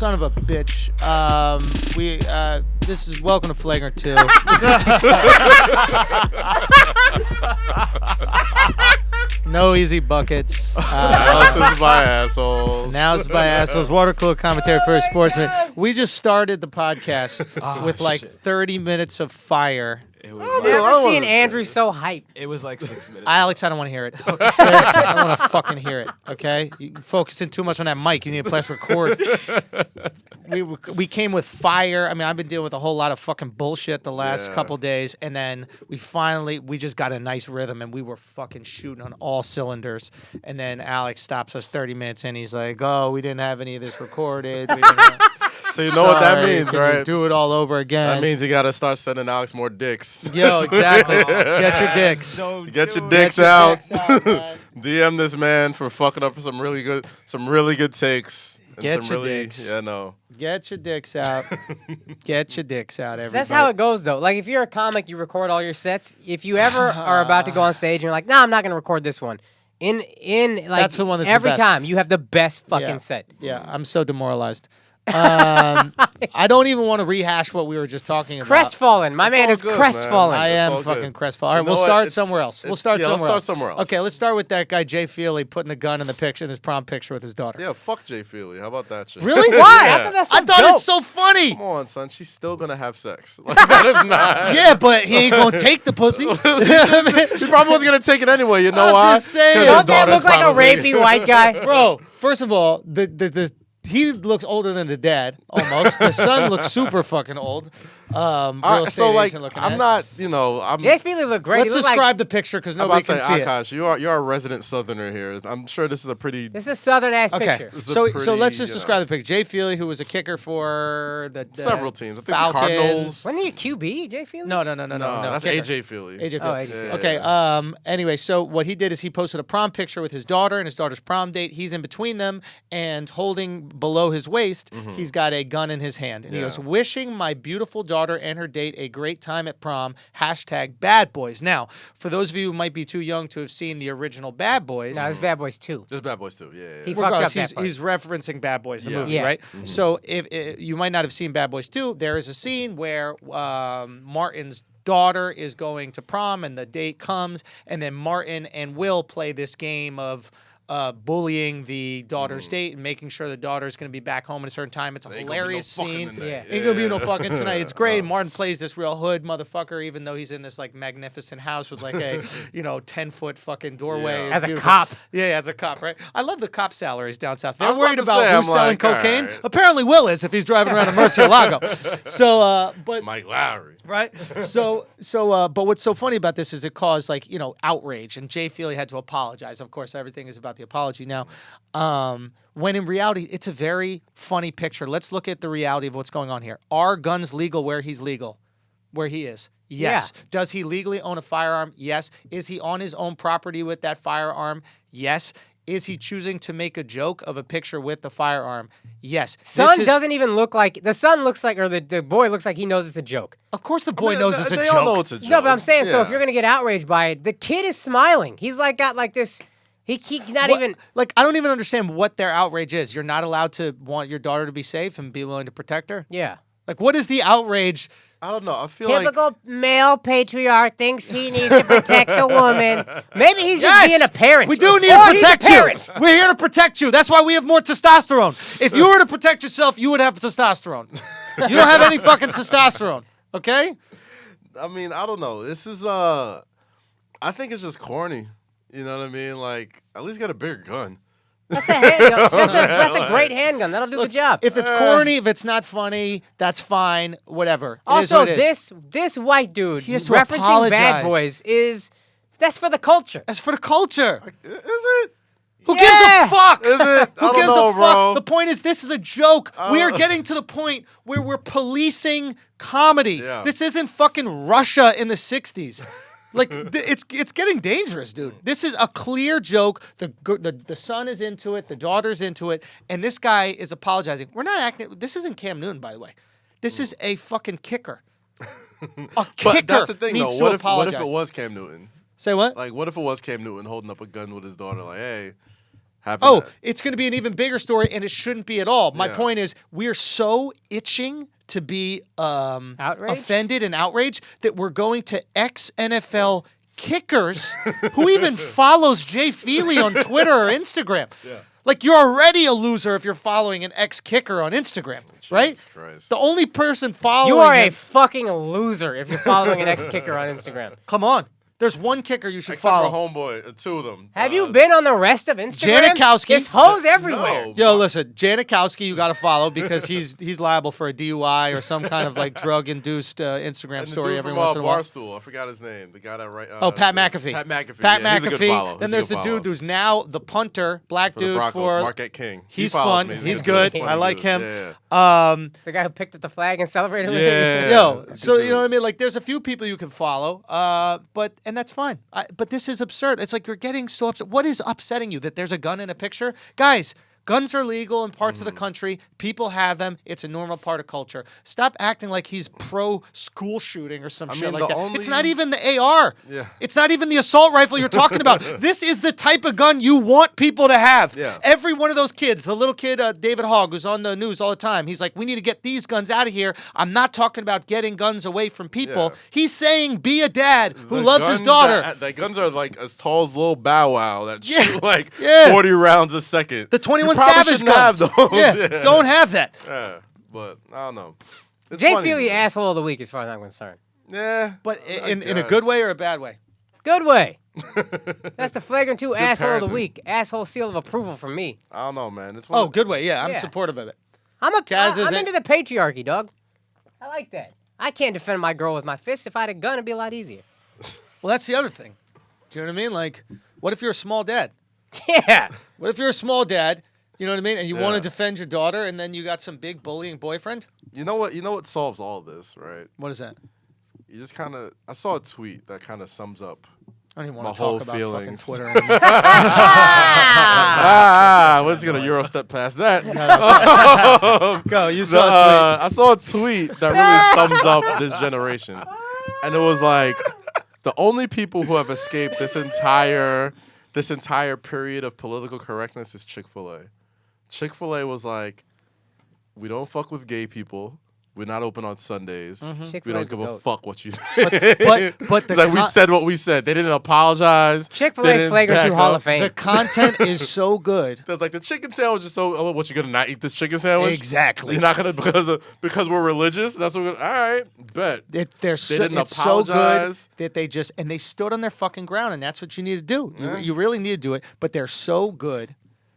Son of a bitch. This is welcome to Flagrant 2. No easy buckets. Now it's by assholes. Now it's by assholes. Water cooler commentary for a sportsman. We just started the podcast with like 30 minutes of fire. It was never seen Andrew so hyped. It was like 6 minutes. Alex, I don't want to hear it. Okay? I don't want to fucking hear it. Okay, you focusing too much on that mic. You need to press record. We came with fire. I mean, I've been dealing with a whole lot of fucking bullshit the last couple days, and then we just got a nice rhythm, and we were fucking shooting on all cylinders. And then Alex stops us 30 minutes in. He's like, "Oh, we didn't have any of this recorded." We didn't have... So you know what that means, Can right? you do it all over again. That means you gotta start sending Alex more dicks. Yo, exactly. Get your dicks. So Get your dude. dicks Get your out. dicks out, man. DM this man for fucking up some really good takes. And Get some your really, dicks. Yeah, no. Get your dicks out. Get your dicks out, everybody. That's how it goes, though. Like, if you're a comic, you record all your sets. If you ever are about to go on stage and you're like, nah, I'm not going to record this one. Like, That's the one that's the every best. time, you have the best fucking Yeah. set. Yeah, I'm so demoralized. I don't even want to rehash what we were just talking about. Crestfallen. My man all is good, crestfallen. man. I It's am all fucking good. crestfallen. All right, You know we'll what? start It's- somewhere else. We'll it's- start yeah, somewhere let's else. start somewhere else. Okay, let's start with that guy Jay Feely putting a gun in the picture in his prom picture with his daughter. Yeah, fuck Jay Feely. How about that shit? Really? Why? Yeah. I thought that's so I thought dope. it's so funny. Come on, son. She's still gonna have sex. Like, that is not. Yeah, but he ain't gonna take the pussy. He probably wasn't gonna take it anyway. You know I'm why? just saying. 'Cause Don't his Don't that daughter's look like a probably- rapey white guy? Bro, first of all, he looks older than the dad, almost. The son looks super fucking old. Real estate So like, agent looking I'm at. not. You know, I'm. Jay Feely looked great. Let's He looked describe like, the picture because I'm nobody about to can say, see it. Akaash, you're a resident Southerner here. I'm sure this is a pretty. this is a southern-ass Okay, picture. This is a so pretty, let's just you describe know. the picture. Jay Feely, who was a kicker for the Several teams. I think the Falcons. Cardinals. Wasn't he a QB, Jay Feely? No, That's kicker. AJ Feely. AJ Feely. Oh, AJ Feely. Okay. Anyway, so what he did is he posted a prom picture with his daughter and his daughter's prom date. He's in between them and holding below his waist, he's got a gun in his hand. And he goes, "Wishing my beautiful daughter and her date a great time at prom. #Bad Boys." Now, for those of you who might be too young to have seen the original Bad Boys, No, it's Bad Boys 2. There's Bad Boys too. Yeah. He yeah. fucked up regardless, that part. he's referencing Bad Boys, the Yeah. movie, Yeah. right? So if you might not have seen Bad Boys 2, there is a scene where Martin's daughter is going to prom and the date comes, and then Martin and Will play this game of bullying the daughter's date and making sure the daughter's going to be back home at a certain time. It's a Ain't gonna be no hilarious fucking scene. tonight. Yeah. Ain't gonna be no fucking tonight. It's great. Martin plays this real hood motherfucker, even though he's in this like magnificent house with like a 10-foot fucking doorway. Yeah. It's As a beautiful. cop. Yeah, as a cop, right? I love the cop salaries down south. I They're was worried about to about say, who's I'm selling like, all cocaine. right. Apparently, Will is if he's driving around in Murcielago. So, but Mike Lowry. right? But what's so funny about this is it caused outrage, and Jay Feely had to apologize. Of course, everything is about the apology now. When in reality, it's a very funny picture. Let's look at the reality of what's going on here. Are guns legal where he's legal? Where he is? Yes. Yeah. Does he legally own a firearm? Yes. Is he on his own property with that firearm? Yes. Is he choosing to make a joke of a picture with the firearm? Yes. Doesn't even look like the son looks like, or the boy looks like he knows it's a joke. Of course, the boy knows it's a they joke. all know it's a joke. No, but I'm saying, so if Yeah. you're gonna get outraged by it, the kid is smiling. He's like got like this. He not even. Like, I don't even understand what their outrage is. You're not allowed to want your daughter to be safe and be willing to protect her? Yeah. Like, what is the outrage? I don't know. I feel like Typical male patriarch thinks he needs to protect the woman. Maybe he's just Yes! being a parent. We do need Or to he's a protect parent. you. We're here to protect you. That's why we have more testosterone. If you were to protect yourself, you would have testosterone. You don't have any fucking testosterone, okay? I mean, I don't know. This is I think it's just corny. You know what I mean? Like, at least get a bigger gun. That's a handgun. That's a great handgun. That'll do the job. If it's corny, if it's not funny, that's fine. Whatever. It is Also, what it is. this white dude He has to referencing Bad apologize. Boys that's for the culture. That's for the culture. Is it? Who Yeah. gives a fuck? Is it? I Who don't gives know, a fuck? bro. The point is, this is a joke. We are getting to the point where we're policing comedy. Yeah. This isn't fucking Russia in the 60s. Like, it's getting dangerous, dude. This is a clear joke. The son is into it. The daughter's into it. And this guy is apologizing. We're not acting. This isn't Cam Newton, by the way. This is a fucking kicker. A kicker But that's the thing, needs though. to What apologize. if it was Cam Newton? Say what? Like, what if it was Cam Newton holding up a gun with his daughter? Like, hey, having that. it's going to be an even bigger story, and it shouldn't be at all. My Yeah. point is, we're so itching to be Outraged? offended and outraged that we're going to ex-NFL kickers who even follows Jay Feely on Twitter or Instagram. Yeah. Like, you're already a loser if you're following an ex-kicker on Instagram, right? Christ. The only person following You are a him- fucking loser if you're following an ex-kicker on Instagram. Come on. There's one kicker you should Except follow. for homeboy, two of them. Have you been on the rest of Instagram? Janikowski. There's hoes everywhere. No. Yo, listen, Janikowski, you got to follow because he's liable for a DUI or some kind of like drug-induced Instagram And the story dude every from, once in a while. Barstool, I forgot his name. The guy that Pat McAfee. Pat McAfee. Pat yeah, he's a good McAfee. follow. Then He's a there's good the follow. dude who's now the punter, black for the dude Broncos, for. Marquette King. He He's follows fun. me. He's a good. funny I like dude. him. Yeah. The guy who picked up the flag and celebrated with Yeah. it. Yo, Good so you dude. know what I mean? Like, there's a few people you can follow, and that's fine. But this is absurd. It's like you're getting so upset. What is upsetting you? That there's a gun in a picture? Guys, guns are legal in parts of the country. People have them. It's a normal part of culture. Stop acting like he's pro school shooting or some shit mean, like the that. It's only- not even the AR. Yeah. It's not even the assault rifle you're talking about. This is the type of gun you want people to have. Yeah. Every one of those kids, the little kid, David Hogg, who's on the news all the time, he's like, we need to get these guns out of here. I'm not talking about getting guns away from people. Yeah. He's saying be a dad who The loves his guns daughter. The guns are like as tall as little Bow Wow that Yeah. shoot like Yeah. 40 rounds a second. The 21 You probably Savage shouldn't have guns. those. Yeah, don't have that. Yeah, but I don't know. It's Jay funny. Feely, asshole of the week, as far as I'm concerned. Yeah, But I in a guess. good way or a bad way? Good way. That's the Flagrant 2 asshole of the parenting. week. Asshole seal of approval from me. I don't know, man. It's Oh, good way. Yeah, I'm Yeah. supportive of it. I'm Kaz is into the patriarchy, dog. I like that. I can't defend my girl with my fists. If I had a gun, it'd be a lot easier. Well, that's the other thing. Do you know what I mean? Like, what if you're a small dad? Yeah. What if you're a small dad, you know what I mean, and you want Yeah. to defend your daughter, and then you got some big bullying boyfriend? You know what? You know what solves all this, right? What is that? You just kind of. I saw a tweet that kind of sums up. I don't even My want to whole talk about fucking feelings. Twitter anymore. We're just gonna Euro step past that. Go, you saw a tweet. I saw a tweet that really sums up this generation, and it was like the only people who have escaped this entire period of political correctness is Chick-fil-A. Chick-fil-A was like, we don't fuck with gay people. We're not open on Sundays. We Chick-fil-A's don't give the a goat. fuck what you but It's the like we con- said what we said. They didn't apologize. They Chick-fil-A didn't Flagrant 2 back Hall up. of Fame. the content is so good. It's like the chicken sandwich is so. Oh, what, you gonna not eat this chicken sandwich? Exactly. You're not gonna because we're religious. That's what. All right, bet. They're so, didn't it's so good apologize. that they stood on their fucking ground, and that's what you need to do. Yeah. You really need to do it. But they're so good,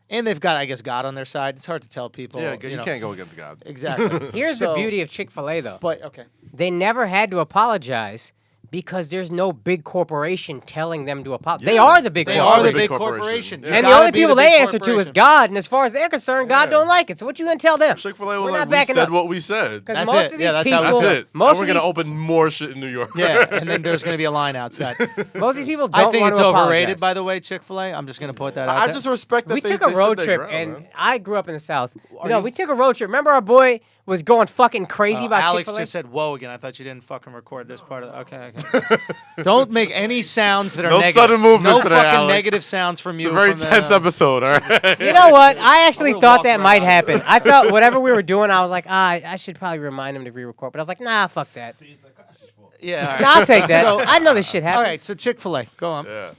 and they've got, I guess, God on their side. It's hard to tell people. Yeah, you you know. can't go against God. Exactly. Here's the So- beauty of Chick-fil-A, though. But okay. They never had to apologize because there's no big corporation telling them to apologize. They Yeah. are the big They corporation. are the big big corporation. corporation. Yeah. You And the gotta only be people big they answer to is corporation. God. And as far as they're concerned, God Yeah. don't like it. So what you gonna tell them? Chick-fil-A was We're like, not we backing said up. what we said. Because That's most it. of Yeah, these that's how it people, That's it. most and we're of gonna these, open more shit in New York. Yeah, and then there's going to be a line outside. most of these people don't I think want it's to overrated, apologize. by the way, Chick-fil-A. I'm just going to put that out I there. just respect that We they took a they road stood their trip, ground, and man. I grew up in the South. Are No, you- we took a road trip. Remember our boy was going fucking crazy about Alex Chick-fil-A? just said "whoa" again. I thought you didn't fucking record this part of the. Okay. Don't make any sounds that are No negative. sudden movements No today, fucking Alex. negative sounds from you. It's a very from the- tense episode, all right? You know what? I actually gonna thought walk that right might out of happen. I thought whatever we were doing, I was like, I should probably remind him to re-record. But I was like, nah, fuck that. Yeah. All right. Nah, I'll take that. So- I know this shit happens. All right. So Chick-fil-A, go on. Yeah.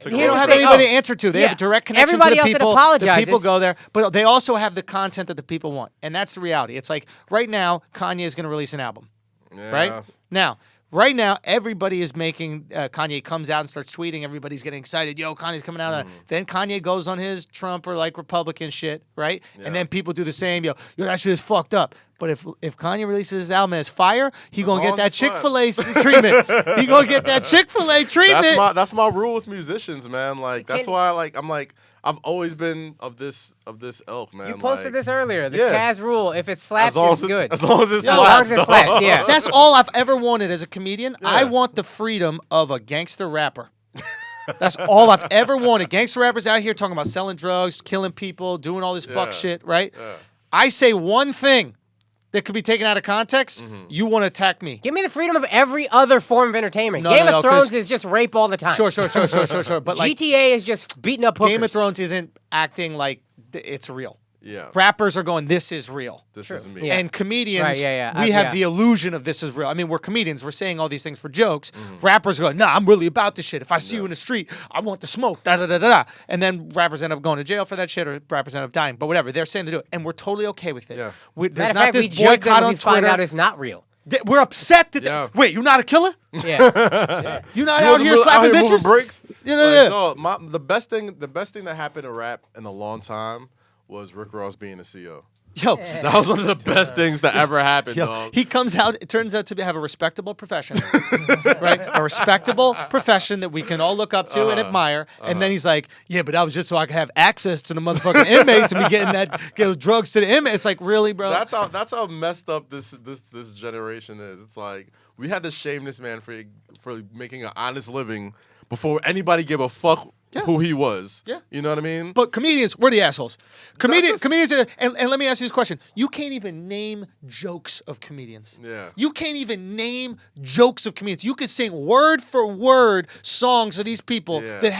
They Here's don't the have thing. anybody Oh, to answer to. They yeah. have a direct connection Everybody to else the that people. apologizes. The people go there, but they also have the content that the people want, and that's the reality. It's like right now, Kanye is going to release an album, Yeah. right? Now, right now, everybody is making. Kanye comes out and starts tweeting. Everybody's getting excited. Yo, Kanye's coming out. Then Kanye goes on his Trump or like Republican shit, right? Yeah. And then people do the same. Yo, that shit is fucked up. But if Kanye releases his album as fire, he gonna long get that as it's Chick-fil-A treatment. He gonna get that Chick-fil-A treatment. That's my rule with musicians, man. Like that's why I've always been of this ilk, man. You posted like, this earlier. The yeah. Kaz rule: if it slaps, as long it's as good. As long as it Yeah, slaps. as long as it dog. slaps, yeah. That's all I've ever wanted as a comedian. I Yeah. want the freedom of a gangster rapper. That's all I've ever wanted. Gangster rappers out here talking about selling drugs, killing people, doing all this fuck Yeah. shit, right? Yeah. I say one thing. that could be taken out of context, you want to attack me. Give me the freedom of every other form of entertainment. No, Game no, of no, Thrones 'cause- is just rape all the time. Sure. But like GTA is just beating up hookers. Game of Thrones isn't acting like it's real. Yeah. Rappers are going, this is real. This is me. Yeah. And comedians, Right, yeah. we have Yeah. the illusion of this is real. I mean, we're comedians. We're saying all these things for jokes. Rappers go, nah, I'm really about this shit. If I see you in the street, I want the smoke, da-da-da-da-da. And then rappers end up going to jail for that shit, or rappers end up dying. But whatever, they're saying to do it. And we're totally okay with it. Yeah. There's Matter of not fact, this we joke boycott that on we find Twitter. out it's not real. We're upset that, Yeah. wait, you're not a killer? Yeah. You're not He out wasn't here really slapping moving bitches? bricks. You know, No, the best thing that happened to rap in a long time was Rick Ross being a CEO. Yo, That was one of the best things that ever happened, Yo, dog. he comes out. It turns out to have a respectable profession, right? A respectable profession that we can all look up to and admire. And then he's like, "Yeah, but that was just so I could have access to the motherfucking inmates and be get those drugs to the inmates." It's like, really, bro? That's how messed up this generation is. It's like we had to shame this man for making an honest living before anybody gave a fuck who he was. Yeah. You know what I mean? But comedians, we're the assholes. just- Comedians, and let me ask you this question: you can't even name jokes of comedians. Yeah. You can't even name jokes of comedians. You could sing word for word songs of these people Yeah. that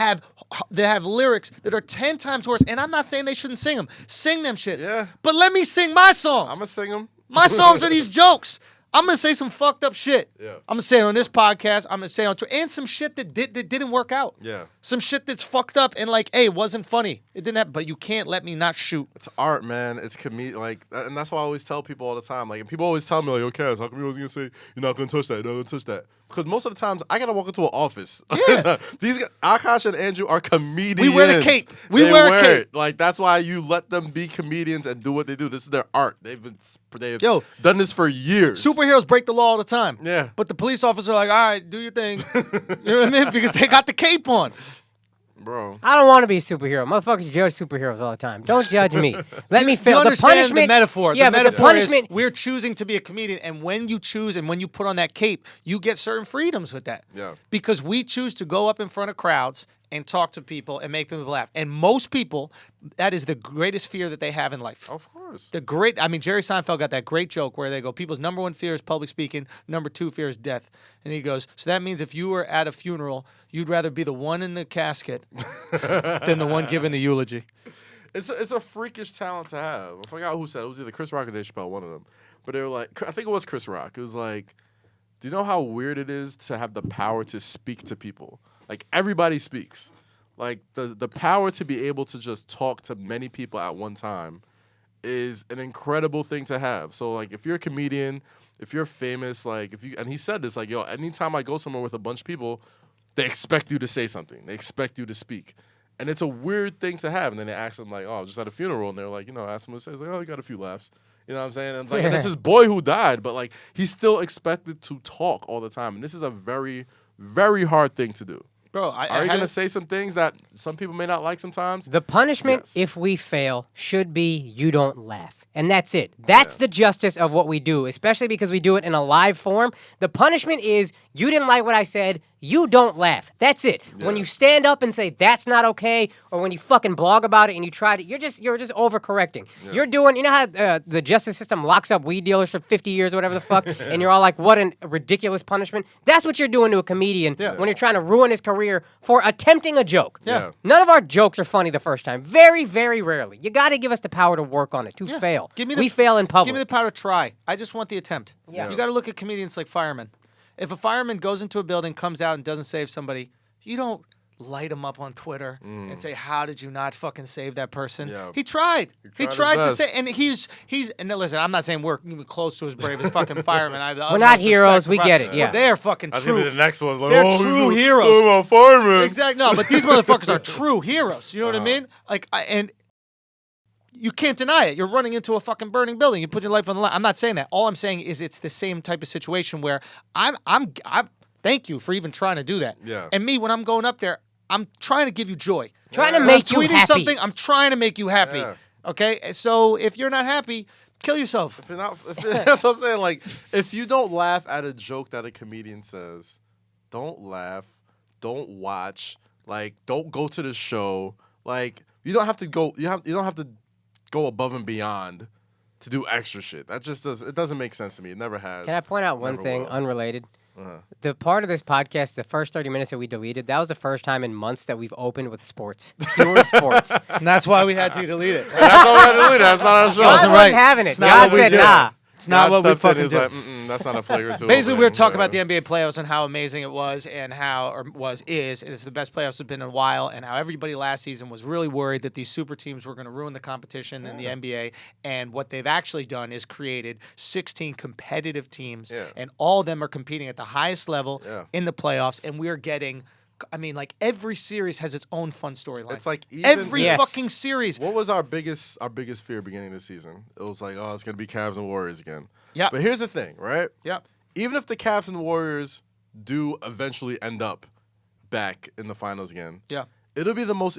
have lyrics that are 10 times worse. And I'm not saying they shouldn't sing them. Sing them shits. Yeah. But let me sing my songs. I'm gonna sing him. My songs are these jokes. I'm gonna say some fucked up shit. Yeah. I'm gonna say it on this podcast. I'm gonna say it on Twitter, and some shit that didn't work out. Yeah. Some shit that's fucked up and like, hey, it wasn't funny. It didn't happen. But you can't let me not shoot. It's art, man. It's like, and that's why I always tell people all the time. Like, and people always tell me, like, "Okay, how come you always gonna say you're not gonna touch that? You're not gonna touch that?" Because most of the times I gotta walk into an office. Yeah. Akaash and Andrew are comedians. We wear the cape. We They wear a cape. it. Like, that's why you let them be comedians and do what they do. This is their art. They've Yo, done this for years. Superheroes break the law all the time. Yeah. But the police officers are like, all right, do your thing. You know what I mean? Because they got the cape on. Bro. I don't want to be a superhero. Motherfuckers judge superheroes all the time. Don't judge me. Let me You feel the understand punishment. the metaphor. Yeah, the but metaphor the punishment. is we're choosing to be a comedian, and when you choose and when you put on that cape, you get certain freedoms with that. Yeah. Because we choose to go up in front of crowds and talk to people and make people laugh. And most people, that is the greatest fear that they have in life. Of course. Jerry Seinfeld got that great joke where they go, people's number one fear is public speaking, number two fear is death. And he goes, so that means if you were at a funeral, you'd rather be the one in the casket than the one giving the eulogy. It's a freakish talent to have. I forgot who said it. It was either Chris Rock or Dave Chappelle, one of them. But they were like, I think it was Chris Rock. It was like, do you know how weird it is to have the power to speak to people? Like, everybody speaks. Like, the power to be able to just talk to many people at one time is an incredible thing to have. So, like, if you're a comedian, if you're famous, like, and he said this, like, yo, anytime I go somewhere with a bunch of people, they expect you to say something. They expect you to speak. And it's a weird thing to have. And then they ask him, like, oh, just at a funeral. And they're like, ask him what to say. It's like, oh, he got a few laughs. You know what I'm saying? And it's like, and it's his boy who died, but, like, he's still expected to talk all the time. And this is a very, very hard thing to do. Bro, Are you going to say some things that some people may not like sometimes? The punishment, Yes. if we fail, should be you don't laugh. And that's it. That's the justice of what we do, especially because we do it in a live form. The punishment is you didn't like what I said, you don't laugh. That's it. When you stand up and say that's not okay, or when you fucking blog about it and you try to, you're just overcorrecting. You're doing, you know how the justice system locks up weed dealers for 50 years or whatever the fuck, and you're all like, what a ridiculous punishment. That's what you're doing to a comedian when you're trying to ruin his career for attempting a joke. Yeah. None of our jokes are funny the first time. Very, very rarely. You got to give us the power to work on it, to fail. We fail in public. Give me the power to try. I just want the attempt. Yeah. You got to look at comedians like firemen. If a fireman goes into a building, comes out, and doesn't save somebody, you don't light him up on Twitter and say, how did you not fucking save that person? Yeah. He tried. He his tried to best. say, and he's, and now listen, I'm not saying we're even close to as brave as fucking firemen. We're not heroes. We get it. Yeah. Well, they're fucking That's going to true. be the next one. Like, They're oh, true he's a- heroes. oh, I'm a fireman. Exactly. No, but these motherfuckers are true heroes. You know what I mean? Like, and you can't deny it. You're running into a fucking burning building. You put your life on the line. I'm not saying that. All I'm saying is it's the same type of situation where I'm thank you for even trying to do that. Yeah. And me, when I'm going up there, I'm trying to give you joy. Trying to When make I'm you tweeting happy. something, I'm trying to make you happy. Yeah. Okay? So if you're not happy, kill yourself. That's what I'm saying. Like, if you don't laugh at a joke that a comedian says, don't laugh. Don't watch. Like, don't go to the show. Like, you don't have to go. You don't have to go above and beyond to do extra shit. That just doesn't make sense to me. It never has. Can I point out one Never thing, will. unrelated? Uh-huh. The part of this podcast, the first 30 minutes that we deleted, that was the first time in months that we've opened with sports. Pure sports. And that's why we had to delete it. That's all we had to do. That's not our show. God wasn't wasn't right. having it. It's not God what we said do. nah. It's not what we stepped in, fucking he was do. like, that's not a flagrant 2. Basically, we were talking about the NBA playoffs and how amazing it was, and is, and it's the best playoffs have been in a while, and how everybody last season was really worried that these super teams were going to ruin the competition in the NBA. And what they've actually done is created 16 competitive teams, and all of them are competing at the highest level in the playoffs, and we are getting. I mean, like every series has its own fun storyline. It's like even every fucking series. What was our biggest fear beginning of the season? It was like, oh, it's gonna be Cavs and Warriors again. Yeah. But here's the thing, right? Yeah. Even if the Cavs and Warriors do eventually end up back in the finals again, Yeah. it'll be the most.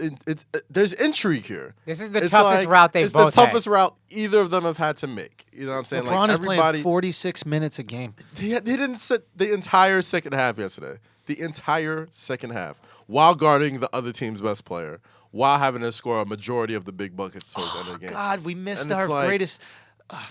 There's intrigue here. This is the toughest route they've both It's the toughest route either of them have had to make. You know what I'm saying? LeBron like is playing 46 minutes a game. He didn't sit the entire second half yesterday. The entire second half, while guarding the other team's best player, while having to score a majority of the big buckets towards the end of the game. God, we missed And our it's like- greatest.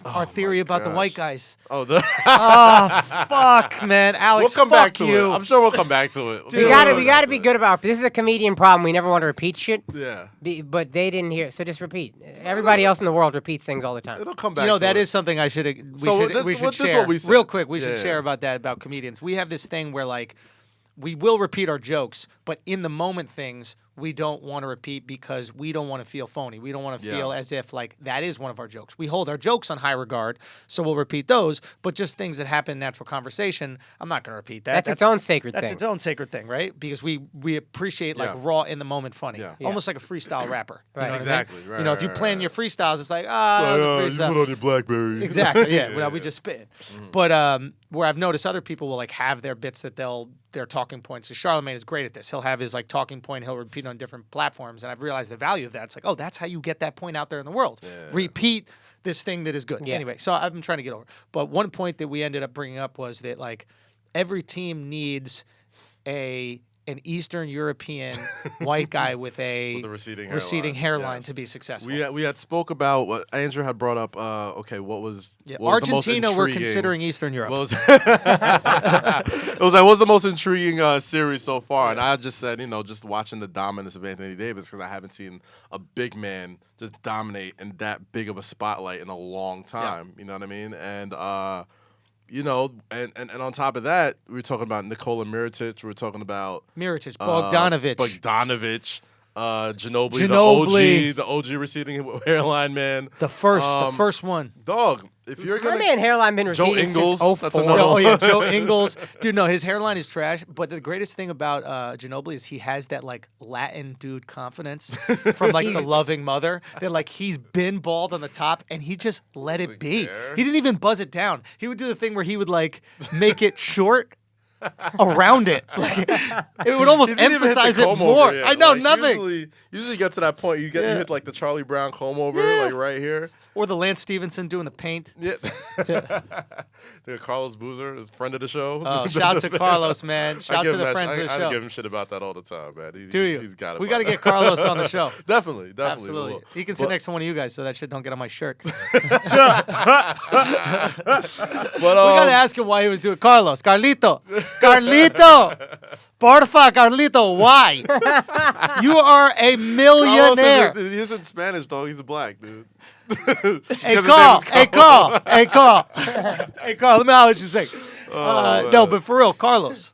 Our theory about the gosh. white guys. Oh, Oh, fuck, man. Alex, we'll come back to you. it. I'm sure we'll come back to it. We gotta be good about. This is a comedian problem. We never want to repeat shit. Yeah. But they didn't hear, so just repeat. Everybody else in the world repeats things all the time. It'll come back. You know, to that it. is something I should. So We this should is share what we said. real quick. We should Yeah. share about that about comedians. We have this thing where like we will repeat our jokes, but in the moment things we don't want to repeat because we don't want to feel phony. We don't want to feel as if like that is one of our jokes. We hold our jokes on high regard, so we'll repeat those. But just things that happen in natural conversation, I'm not going to repeat that. That's its own sacred That's thing. its own sacred thing, right? Because we appreciate like Yeah. raw in the moment funny, Yeah. almost like a freestyle rapper. You know what I mean? Exactly. Right, You know, if you right, plan right. your freestyles, it's like that was a freestyle. on your BlackBerry. Exactly. Yeah. Well, we just spit. But where I've noticed other people will like have their bits that their talking points. So Charlamagne is great at this. He'll have his like talking point. He'll repeat on different platforms, and I've realized the value of that. It's like, oh, that's how you get that point out there in the world. Repeat this thing that is good. Yeah. Anyway, so I've been trying to get over. But one point that we ended up bringing up was that like every team needs an Eastern European white guy with a receding hairline Yes. to be successful. We had spoke about what Andrew had brought up. Okay, what was the most Argentina we're intriguing- considering Eastern Europe. What was it was like, what's the most intriguing series so far? And I just said, just watching the dominance of Anthony Davis because I haven't seen a big man just dominate in that big of a spotlight in a long time. You know what I mean? And and on top of that, we were talking about Nikola Mirotic. We were talking about Mirotic, Bogdanovic. Ginobili, the OG receding hairline man. The first one. Dog, if you're My gonna man hairline been Joe receding Ingles, since that's 04. another Oh one. yeah, Joe Ingles. Dude, no, his hairline is trash. But the greatest thing about Ginobili is he has that like Latin dude confidence from like the loving mother. That like he's been bald on the top and he just let it be. care. He didn't even buzz it down. He would do the thing where he would like make it short around it. Like, it would almost He didn't even hit the emphasize it comb more. over yet. I know Like, nothing. Usually get to that point. You hit like the Charlie Brown comb over, like right here. Or the Lance Stevenson doing the paint. Yeah. The Carlos Boozer, is a friend of the show. Oh, shout to Carlos, man. Shout to the friends of the I show. give him shit about that all the time, man. Do you? He's got it. We got to get Carlos on the show. Definitely. Absolutely. We'll- He can sit next to one of you guys so that shit don't get on my shirt. But We gotta ask him why he was doing Carlito, porfa, Carlito, why? You are a millionaire. He's in Spanish, though. He's a black dude. Hey Carl, hey Carl. Let me know what you say. No, but for real, Carlos,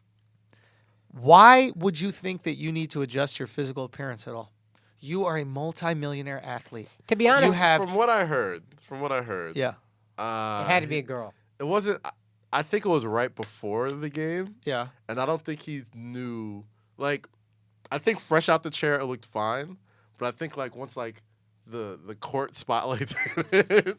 why would you think that you need to adjust your physical appearance at all? You are a multi-millionaire athlete. To be honest, You have, From what I heard, yeah, it had to be a girl. It wasn't. I think it was right before the game, yeah. and I don't think he knew. Like, I think fresh out the chair it looked fine, but I think like once like the court spotlights, it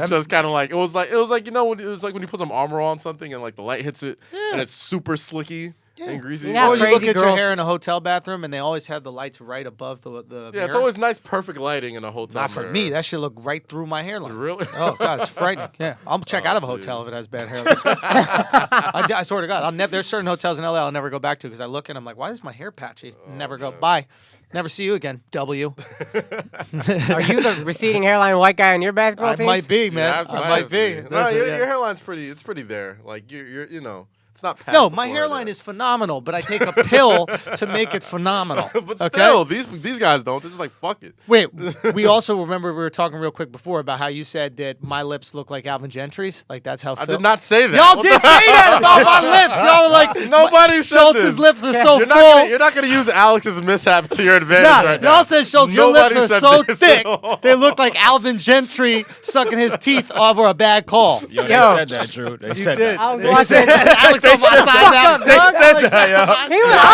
just kind of like it was like when it was like when you put some armor on something and like the light hits it and it's super slicky and greasy. You know how Or you look crazy at your girls- hair in a hotel bathroom, and they always have the lights right above the Yeah, mirror. it's always nice, perfect lighting in a hotel. Not for mirror. me. That should look right through my hairline. Really? Oh God, it's frightening. Yeah, I'll check out of a hotel if it has bad hair. I swear to God, there's certain hotels in LA I'll never go back to because I look and I'm like, why is my hair patchy? Never go. Bye. Never see you again. W. Are you the receding hairline white guy on your basketball I team? might be, man. Yeah, I might be. No, Listen, your yeah. hairline's pretty. It's pretty there. Like you're it's not. Past No, the my Florida. hairline is phenomenal, but I take a pill to make it phenomenal. But okay? still, these guys don't. They're just like fuck it. Wait, we also remember we were talking real quick before about how you said that my lips look like Alvin Gentry's. Like that's how I Phil- did not say that. Y'all What did the- say that about my lips. Y'all were like, Nobody said Schultz's this. lips are so You're full. not gonna use Alex's mishap to your advantage Nah, right now. y'all said Schultz, your Nobody lips are said so this. thick they look like Alvin Gentry sucking his teeth over a bad call. Yo, they Yo. said that, Drew. They said did. that. I was They watching. said- Alex on my side now. They said that, yo. I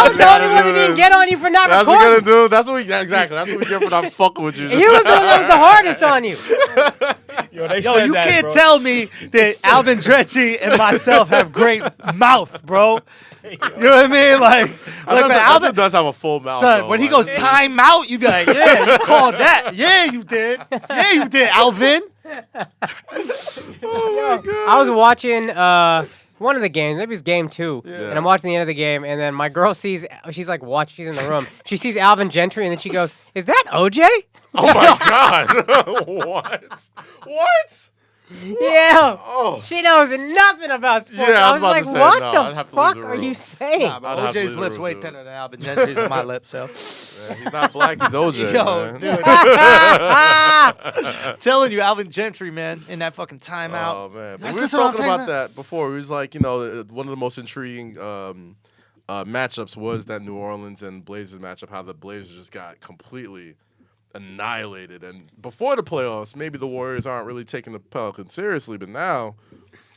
was the only one who didn't get on you for not That's what we're recording. gonna do. That's what we exactly. That's what we get for not fucking with you. He was the one that was the hardest on you. Yo, they Yo, said you that, can't bro. tell me that Alvin Dretchy and myself have great mouth, bro. You know what I mean? Like when Alvin Alvin, does have a full mouth. son, though, when he like- goes time out, you be like, yeah, you called that. Yeah, you did. Yeah, you did, Alvin. I was watching one of the games, maybe it's game 2, and I'm watching the end of the game, and then my girl sees, she's like, she's in the room. She sees Alvin Gentry, and then she goes, "Is that OJ?" Oh my god! What? Yeah. Oh. She knows nothing about sports. Yeah, I I was was about like, to say, what no, I'd the have to leave fuck the are room. you saying? Nah, but I'd have to OJ's leave the lips room, way dude. thinner than Alvin Gentry's in my lips, so. Man, he's not black. He's OJ. Yo, man. dude. Telling you, Alvin Gentry, man, in that fucking timeout. Oh man, but Guys, we were listen what I'm talking saying, about that before. It was like one of the most intriguing matchups was that New Orleans and Blazers matchup. How the Blazers just got completely annihilated. And before the playoffs, maybe the Warriors aren't really taking the Pelicans seriously, but now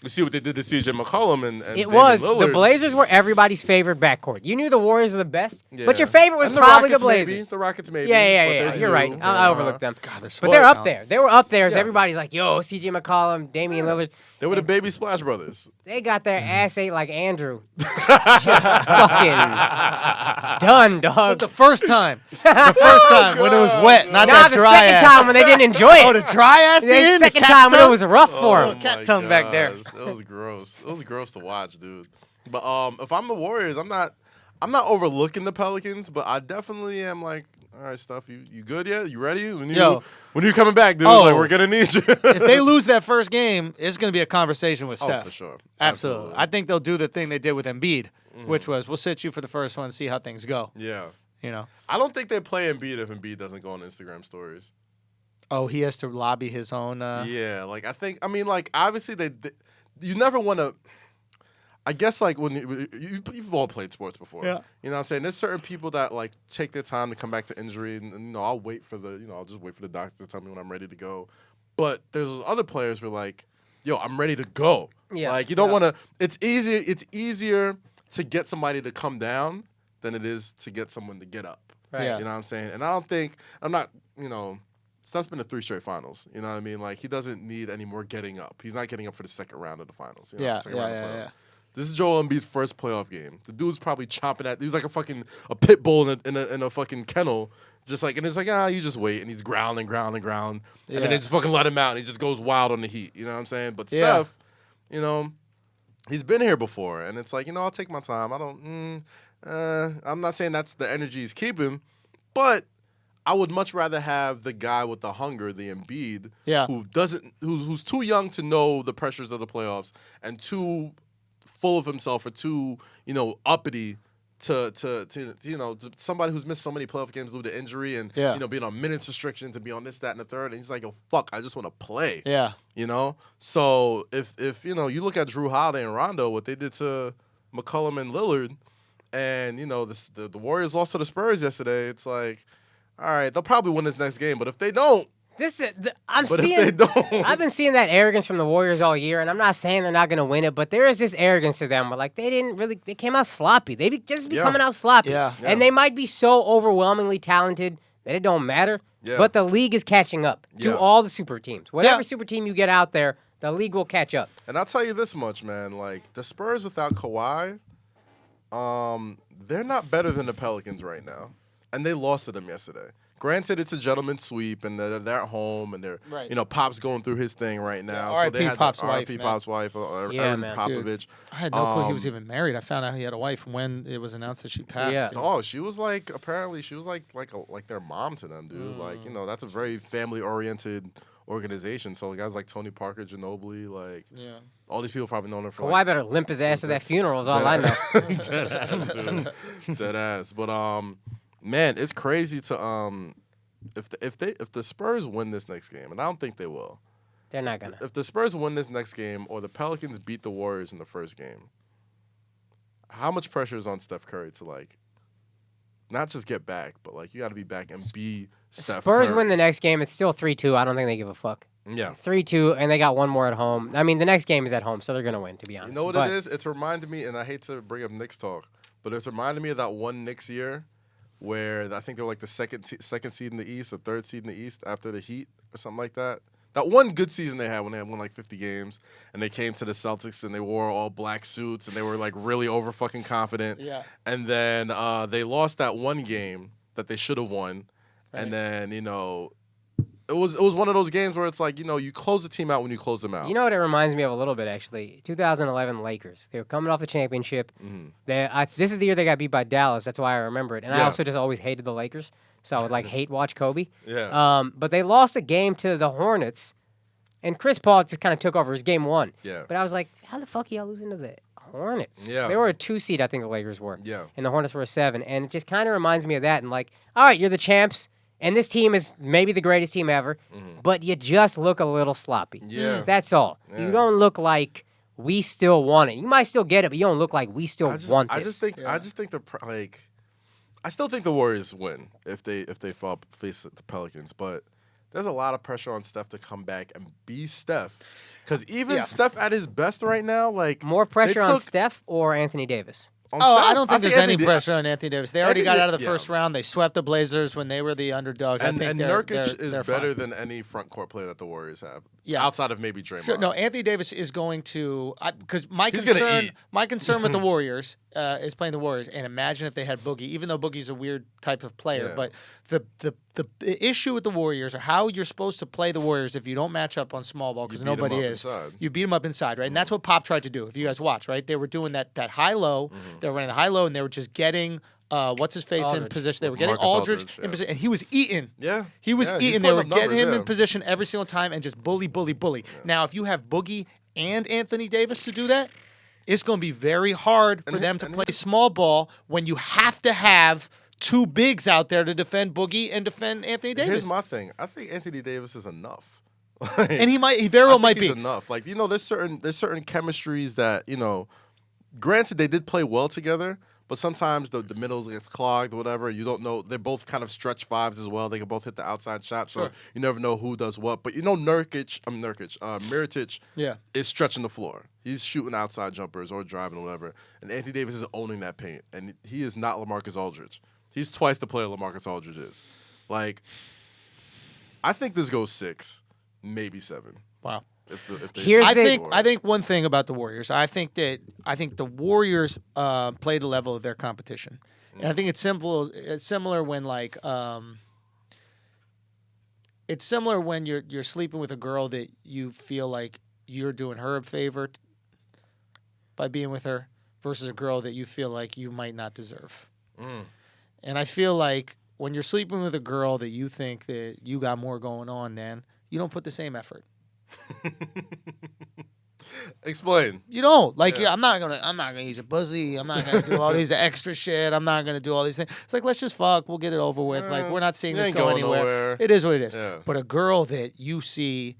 you see what they did to CJ McCollum and It Damian was. The Lillard. Blazers were everybody's favorite backcourt. You knew the Warriors were the best, but Yeah. your favorite was And probably the Rockets maybe. Blazers. The Rockets maybe. Yeah, but yeah. they're You're right. new, I overlooked them. God, they're so But they're up talented. there. They were up there. So Yeah. everybody's like, yo, CJ McCollum, Damian Lillard. They were the baby Splash Brothers. They got their ass ate like Andrew. Just fucking done, dog. The first time. The first time when it was wet, not Nah, that the dry second ass. time when they didn't enjoy it. Oh, the dry ass the in? second cat's time when it tongue? was rough for Oh him. cat my tongue back there. gosh, It was gross. It was gross to watch, dude. But if I'm the Warriors, I'm not overlooking the Pelicans, but I definitely am like, all right, Steph, you good yet? You ready? When you coming back, dude? Oh. Like we're gonna need you. If they lose that first game, it's going to be a conversation with Steph. for sure, Absolutely. I think they'll do the thing they did with Embiid, which was we'll sit you for the first one, see how things go. Yeah, You know. I don't think they play Embiid if Embiid doesn't go on Instagram stories. Oh, he has to lobby his own. Yeah, like I mean, like obviously you never want to. I guess like when you've all played sports before, Yeah. You know what I'm saying? There's certain people that like take their time to come back to injury, and I'll wait for I'll just wait for the doctor to tell me when I'm ready to go. But there's other players who are like, yo, I'm ready to go. Yeah. Like you don't want to. It's easier to get somebody to come down than it is to get someone to get up. Right. Yeah. You know what I'm saying? And I'm not. Steph's been to 3 straight finals. You know what I mean? Like he doesn't need any more getting up. He's not getting up for the second round of the finals. You know, Yeah, second round of the yeah. playoffs. This is Joel Embiid's first playoff game. The dude's probably chomping at. He was like a pit bull in a fucking kennel, just like, and it's like you just wait, and he's growling, and then Yeah. they just fucking let him out, and he just goes wild on the Heat. You know what I'm saying? But Yeah. Steph, he's been here before, and it's like I'll take my time. I'm not saying that's the energy he's keeping, but I would much rather have the guy with the hunger, the Embiid, who's too young to know the pressures of the playoffs and too full of himself or too uppity to somebody who's missed so many playoff games due to injury and being on minutes restriction to be on this, that, and the third, and he's like, yo, fuck, I just want to play. Yeah. So if you look at Drew Holiday and Rondo, what they did to McCollum and Lillard, and the Warriors lost to the Spurs yesterday, it's like, all right, they'll probably win this next game, but if they don't, If they don't, I've been seeing that arrogance from the Warriors all year, and I'm not saying they're not going to win it, but there is this arrogance to them where, like, they came out sloppy. They just be coming out sloppy. Yeah. And they might be so overwhelmingly talented that it don't matter, but the league is catching up to all the super teams. Whatever super team you get out there, the league will catch up. And I'll tell you this much, man, like, the Spurs without Kawhi, They're not better than the Pelicans right now, and they lost to them yesterday. Granted, it's a gentleman's sweep, and they're at home, and they're Right. Pop's going through his thing right now. Yeah, so they R.I.P. had Pop's R.I.P. wife, Pop's wife, Yeah, Erin man. Popovich. I had no clue he was even married. I found out he had a wife when it was announced that she passed. Yeah. dude. Oh, she was like their mom to them, dude. Like that's a very family oriented organization. So guys like Tony Parker, Ginobili, like Yeah. all these people probably known her for. Kawhi better limp his ass to that funeral is all I know. Dead ass, dude. Dead ass. But man, it's crazy to if the Spurs win this next game, and I don't think they will. They're not gonna. If the Spurs win this next game, or the Pelicans beat the Warriors in the first game, how much pressure is on Steph Curry to like, not just get back, but like you got to be back and be Steph Spurs Curry. win the next game. It's still 3-2. I don't think they give a fuck. Yeah. 3-2, and they got one more at home. I mean, the next game is at home, so they're gonna win. To be honest, You know what But it is? It's reminded me, and I hate to bring up Knicks talk, but it's reminded me of that one Knicks year where I think they were like the second seed in the East or third seed in the East after the Heat or something like that. That one good season they had when they had won like 50 games, and they came to the Celtics and they wore all black suits and they were like really over fucking confident. Yeah. And then they lost that one game that they should have won, Right. and then it was one of those games where it's like you close the team out when you close them out. You know what it reminds me of a little bit, actually? 2011 Lakers. They were coming off the championship. This is the year they got beat by Dallas. That's why I remember it. And I Yeah. also just always hated the Lakers, so I would hate watch Kobe. Yeah. But they lost a game to the Hornets, and Chris Paul just kind of took over. It was game one. Yeah. But I was like, how the fuck are y'all losing to the Hornets? Yeah. They were a 2 seed, I think the Lakers were. Yeah. And the Hornets were a 7. And it just kind of reminds me of that. And like, all right, you're the champs. And this team is maybe the greatest team ever, but you just look a little sloppy. Yeah. That's all. Yeah. You don't look like we still want it. You might still get it, but you don't look like we still want this. I just think I still think the Warriors win if they face the Pelicans, but there's a lot of pressure on Steph to come back and be Steph, because even Yeah. Steph at his best right now, like More pressure they on took- Steph or Anthony Davis? on Oh, Steph, I don't think there's any Anthony- pressure on Anthony Davis. They already got Anthony- out of the yeah. first round. They swept the Blazers when they were the underdogs. And I think Nurkic is they're better fine. than any front court player that the Warriors have. Yeah. Outside of maybe Draymond. Sure, no, Anthony Davis is going to because my He's gonna concern eat. with the Warriors is playing the Warriors. And imagine if they had Boogie, even though Boogie's a weird type of player. Yeah. But the issue with the Warriors or how you're supposed to play the Warriors if you don't match up on small ball because You beat 'em nobody up is. inside. You beat them up inside, right? And that's what Pop tried to do. If you guys watch, right, they were doing that high low. They were running the high low, and they were just getting. What's his face in Aldridge. position? They were getting Marcus Aldridge Aldridge, in yeah. position, and he was eating. Yeah. He was Yeah, he's eating. They were putting up getting him numbers, in position every single time and just bully. Now, if you have Boogie and Anthony Davis to do that, it's going to be very hard for And them to and play his- small ball when you have to have two bigs out there to defend Boogie and defend Anthony Davis. Here's my thing. I think Anthony Davis is enough. And he very well might be. Enough. Like there's certain chemistries that Granted, they did play well together, but sometimes the middles gets clogged or whatever. You don't know. They're both kind of stretch fives as well. They can both hit the outside shot, so Sure. you never know who does what. But Mirotic Yeah. is stretching the floor. He's shooting outside jumpers or driving or whatever. And Anthony Davis is owning that paint. And he is not LaMarcus Aldridge. He's twice the player LaMarcus Aldridge is. Like, I think this goes 6, maybe 7. Wow. If they Here's I the- think one thing about the Warriors. I think the Warriors play the level of their competition, and I think it's simple. It's similar when it's similar when you're sleeping with a girl that you feel like you're doing her a favor by being with her, versus a girl that you feel like you might not deserve. And I feel like when you're sleeping with a girl that you think that you got more going on than, you don't put the same effort. Explain. You don't Yeah. I'm not gonna use a pussy. I'm not gonna do all these extra shit. I'm not gonna do all these things. It's like, let's just fuck. We'll get it over with. Like, we're not seeing you this ain't go going anywhere. nowhere. It is what it is. Yeah. But a girl that you see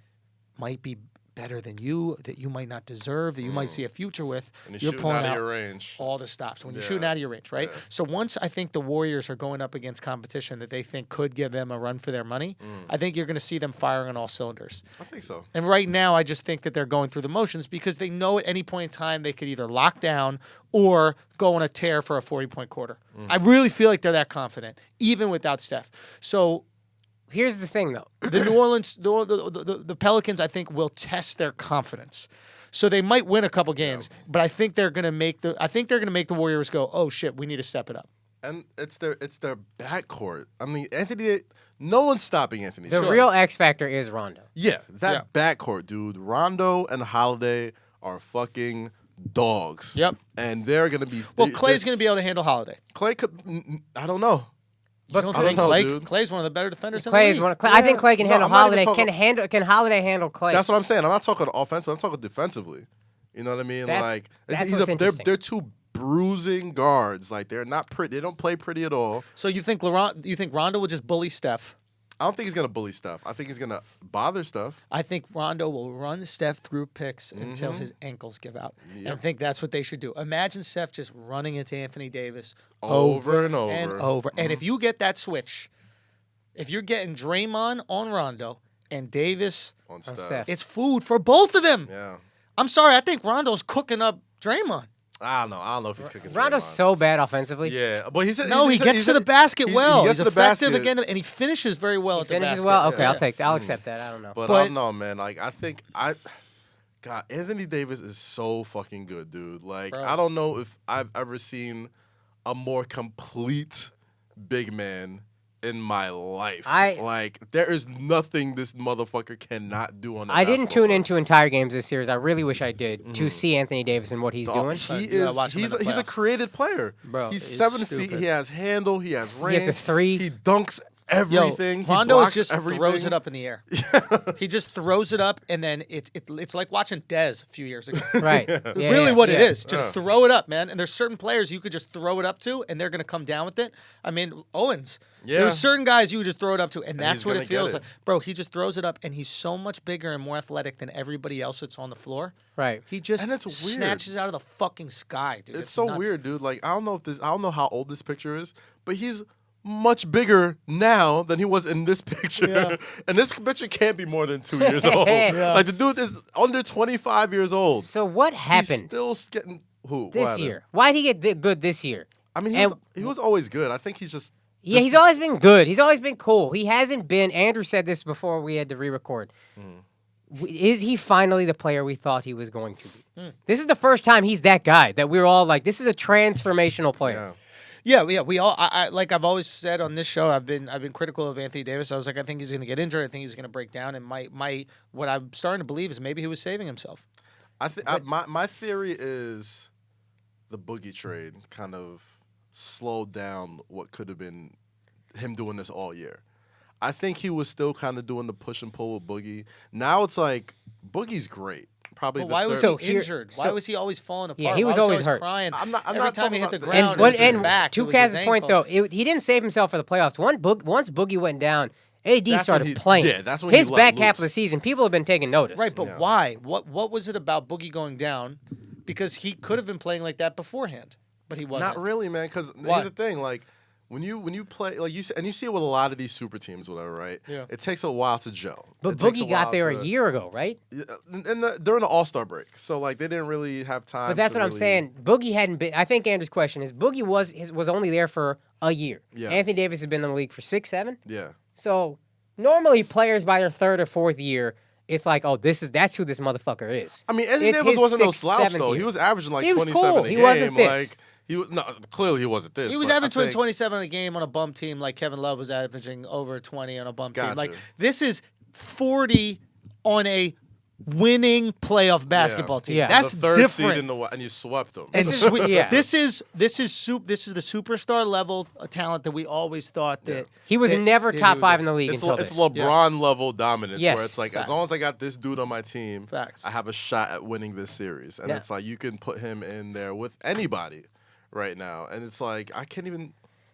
might be better than you, that you might not deserve, that you might see a future with, And you're you're shooting pulling out of out your range. all the stops when you're Yeah. shooting out of your range, right? Yeah. So once I think the Warriors are going up against competition that they think could give them a run for their money, I think you're going to see them firing on all cylinders. I think so. And right now, I just think that they're going through the motions because they know at any point in time they could either lock down or go on a tear for a 40-point quarter. I really feel like they're that confident, even without Steph. So Here's the thing, though. the New Orleans, the Pelicans, I think, will test their confidence. So they might win a couple games, but I think they're gonna make the Warriors go, oh shit, we need to step it up. And it's their backcourt. I mean, no one's stopping Anthony. The Schulz. real X factor is Rondo. Yeah, that backcourt, dude. Rondo and Holiday are fucking dogs. Yep. And they're gonna be. Well, Clay's gonna be able to handle Holiday. Clay could. I don't know. You don't I think don't know, Clay? dude. Clay's one of the better defenders Clay in is the one. league. I think Clay can No, handle I'm not Holiday. even Can Holiday handle Clay? That's what I'm saying. I'm not talking offensive. I'm talking defensively. You know what I mean? That's what's they're interesting. two bruising guards. Like they're not pretty. They don't play pretty at all. So you think Rondo will just bully Steph? I don't think he's gonna bully Steph. I think he's gonna bother Steph. I think Rondo will run Steph through picks until his ankles give out. And I think that's what they should do. Imagine Steph just running into Anthony Davis Over and over. and over. And if you get that switch, if you're getting Draymond on Rondo and Davis, On Steph. Steph. it's food for both of them. Yeah. I'm sorry, I think Rondo's cooking up Draymond. I don't know. I don't know if he's cooking. Rondo's Draymond. so bad offensively. Yeah, but he Gets to the basket well. He gets He's to the effective basket. again, and he finishes very well at the Finishes basket. well. Okay, Yeah. I'll accept that. I don't know. But I But- don't know, man. Like God, Anthony Davis is so fucking good, dude. Like Bro. I don't know if I've ever seen a more complete big man in my life. Like there is nothing this motherfucker cannot do on. The I didn't basketball tune court. into entire games this series. I really wish I did to see Anthony Davis and what he's doing. He You gotta is. watch him in the He's a playoffs. creative player. Bro, he's he's 7 feet. stupid. He has handle. He has range. has a three. He dunks everything. Yo, Rondo he blocks just everything. throws it up in the air. He just throws it up, and then it's like watching Dez a few years ago. Right. Yeah, Really, yeah, what it yeah. is, just throw it up, man. And there's certain players you could just throw it up to, and they're gonna come down with it. I mean, Owens. Yeah. There's certain guys you would just throw it up to, and that's he's what gonna it feels get it. like, bro. He just throws it up, and he's so much bigger and more athletic than everybody else that's on the floor. Right. He just And it's weird. snatches it out of the fucking sky, dude. It's so nuts. weird, dude. Like I don't know how old this picture is, but he's much bigger now than he was in this picture. Yeah. And this picture can't be more than 2 years old. Like the dude is under 25 years old. So what He's happened still getting What this happened? year? Why did he get good this year? I mean, And- he was always good. I think he's just. Yeah, he's always been good. He's always been cool. He hasn't been. Andrew said this before we had to re-record. Is he finally the player we thought he was going to be? This is the first time he's that guy that we were all like, this is a transformational player. Yeah. Yeah. We all. I like I've always said on this show. I've been critical of Anthony Davis. I was like, I think he's going to get injured. I think he's going to break down. And what I'm starting to believe is maybe he was saving himself. My theory is the Boogie trade kind of slowed down what could have been him doing this all year. I think he was still kind of doing the push and pull with Boogie. Now it's like Boogie's great. Probably. But the why was third- he injured? Why was he always falling apart? Yeah, he Why was always hurt. Crying. I'm not Every time talking he hit the about- ground, And, it was his and back. to it was his Kaz's point, ankle. though, he didn't save himself for the playoffs. Once Boogie went down, AD That's started when he- playing. yeah, that's when he His let back half of the loose. season, people have been taking notice. Right, but Yeah. why? What was it about Boogie going down? Because he could have been playing like that beforehand, but he wasn't. Not really, man. Because Why? here's the thing, like when you play, like you see it with a lot of these super teams, whatever, right? Yeah. It takes a while to gel. But It takes Boogie got while there to- a year ago, right? during the All-Star break, so like they didn't really have time. But that's to what I'm really- saying. Boogie hadn't been. I think Andrew's question is Boogie was only there for a year. Yeah. Anthony Davis has been in the league for 6, 7. Yeah. So normally players by their 3rd or 4th year, it's like, oh, that's who this motherfucker is. I mean, Anthony It's Davis his wasn't no 6th, slouch 7th though. year. He was averaging like He was 27 cool. a He game. wasn't this. Like he was clearly he wasn't this. He was but I averaging think- 27 a game on a bum team like Kevin Love was averaging over 20 on a bum team. Gotcha. Like this is 40 on a winning playoff basketball team. Yeah. That's the third different. seed in the and you swept them. And This is- yeah. this is the superstar level talent that we always thought that He was that- never that he top would 5 be. in the league It's, until it's this. LeBron level dominance Yes. where it's like as long as I got this dude on my team, Facts. I have a shot at winning this series. And Yeah. it's like you can put him in there with anybody right now. And it's like I can't even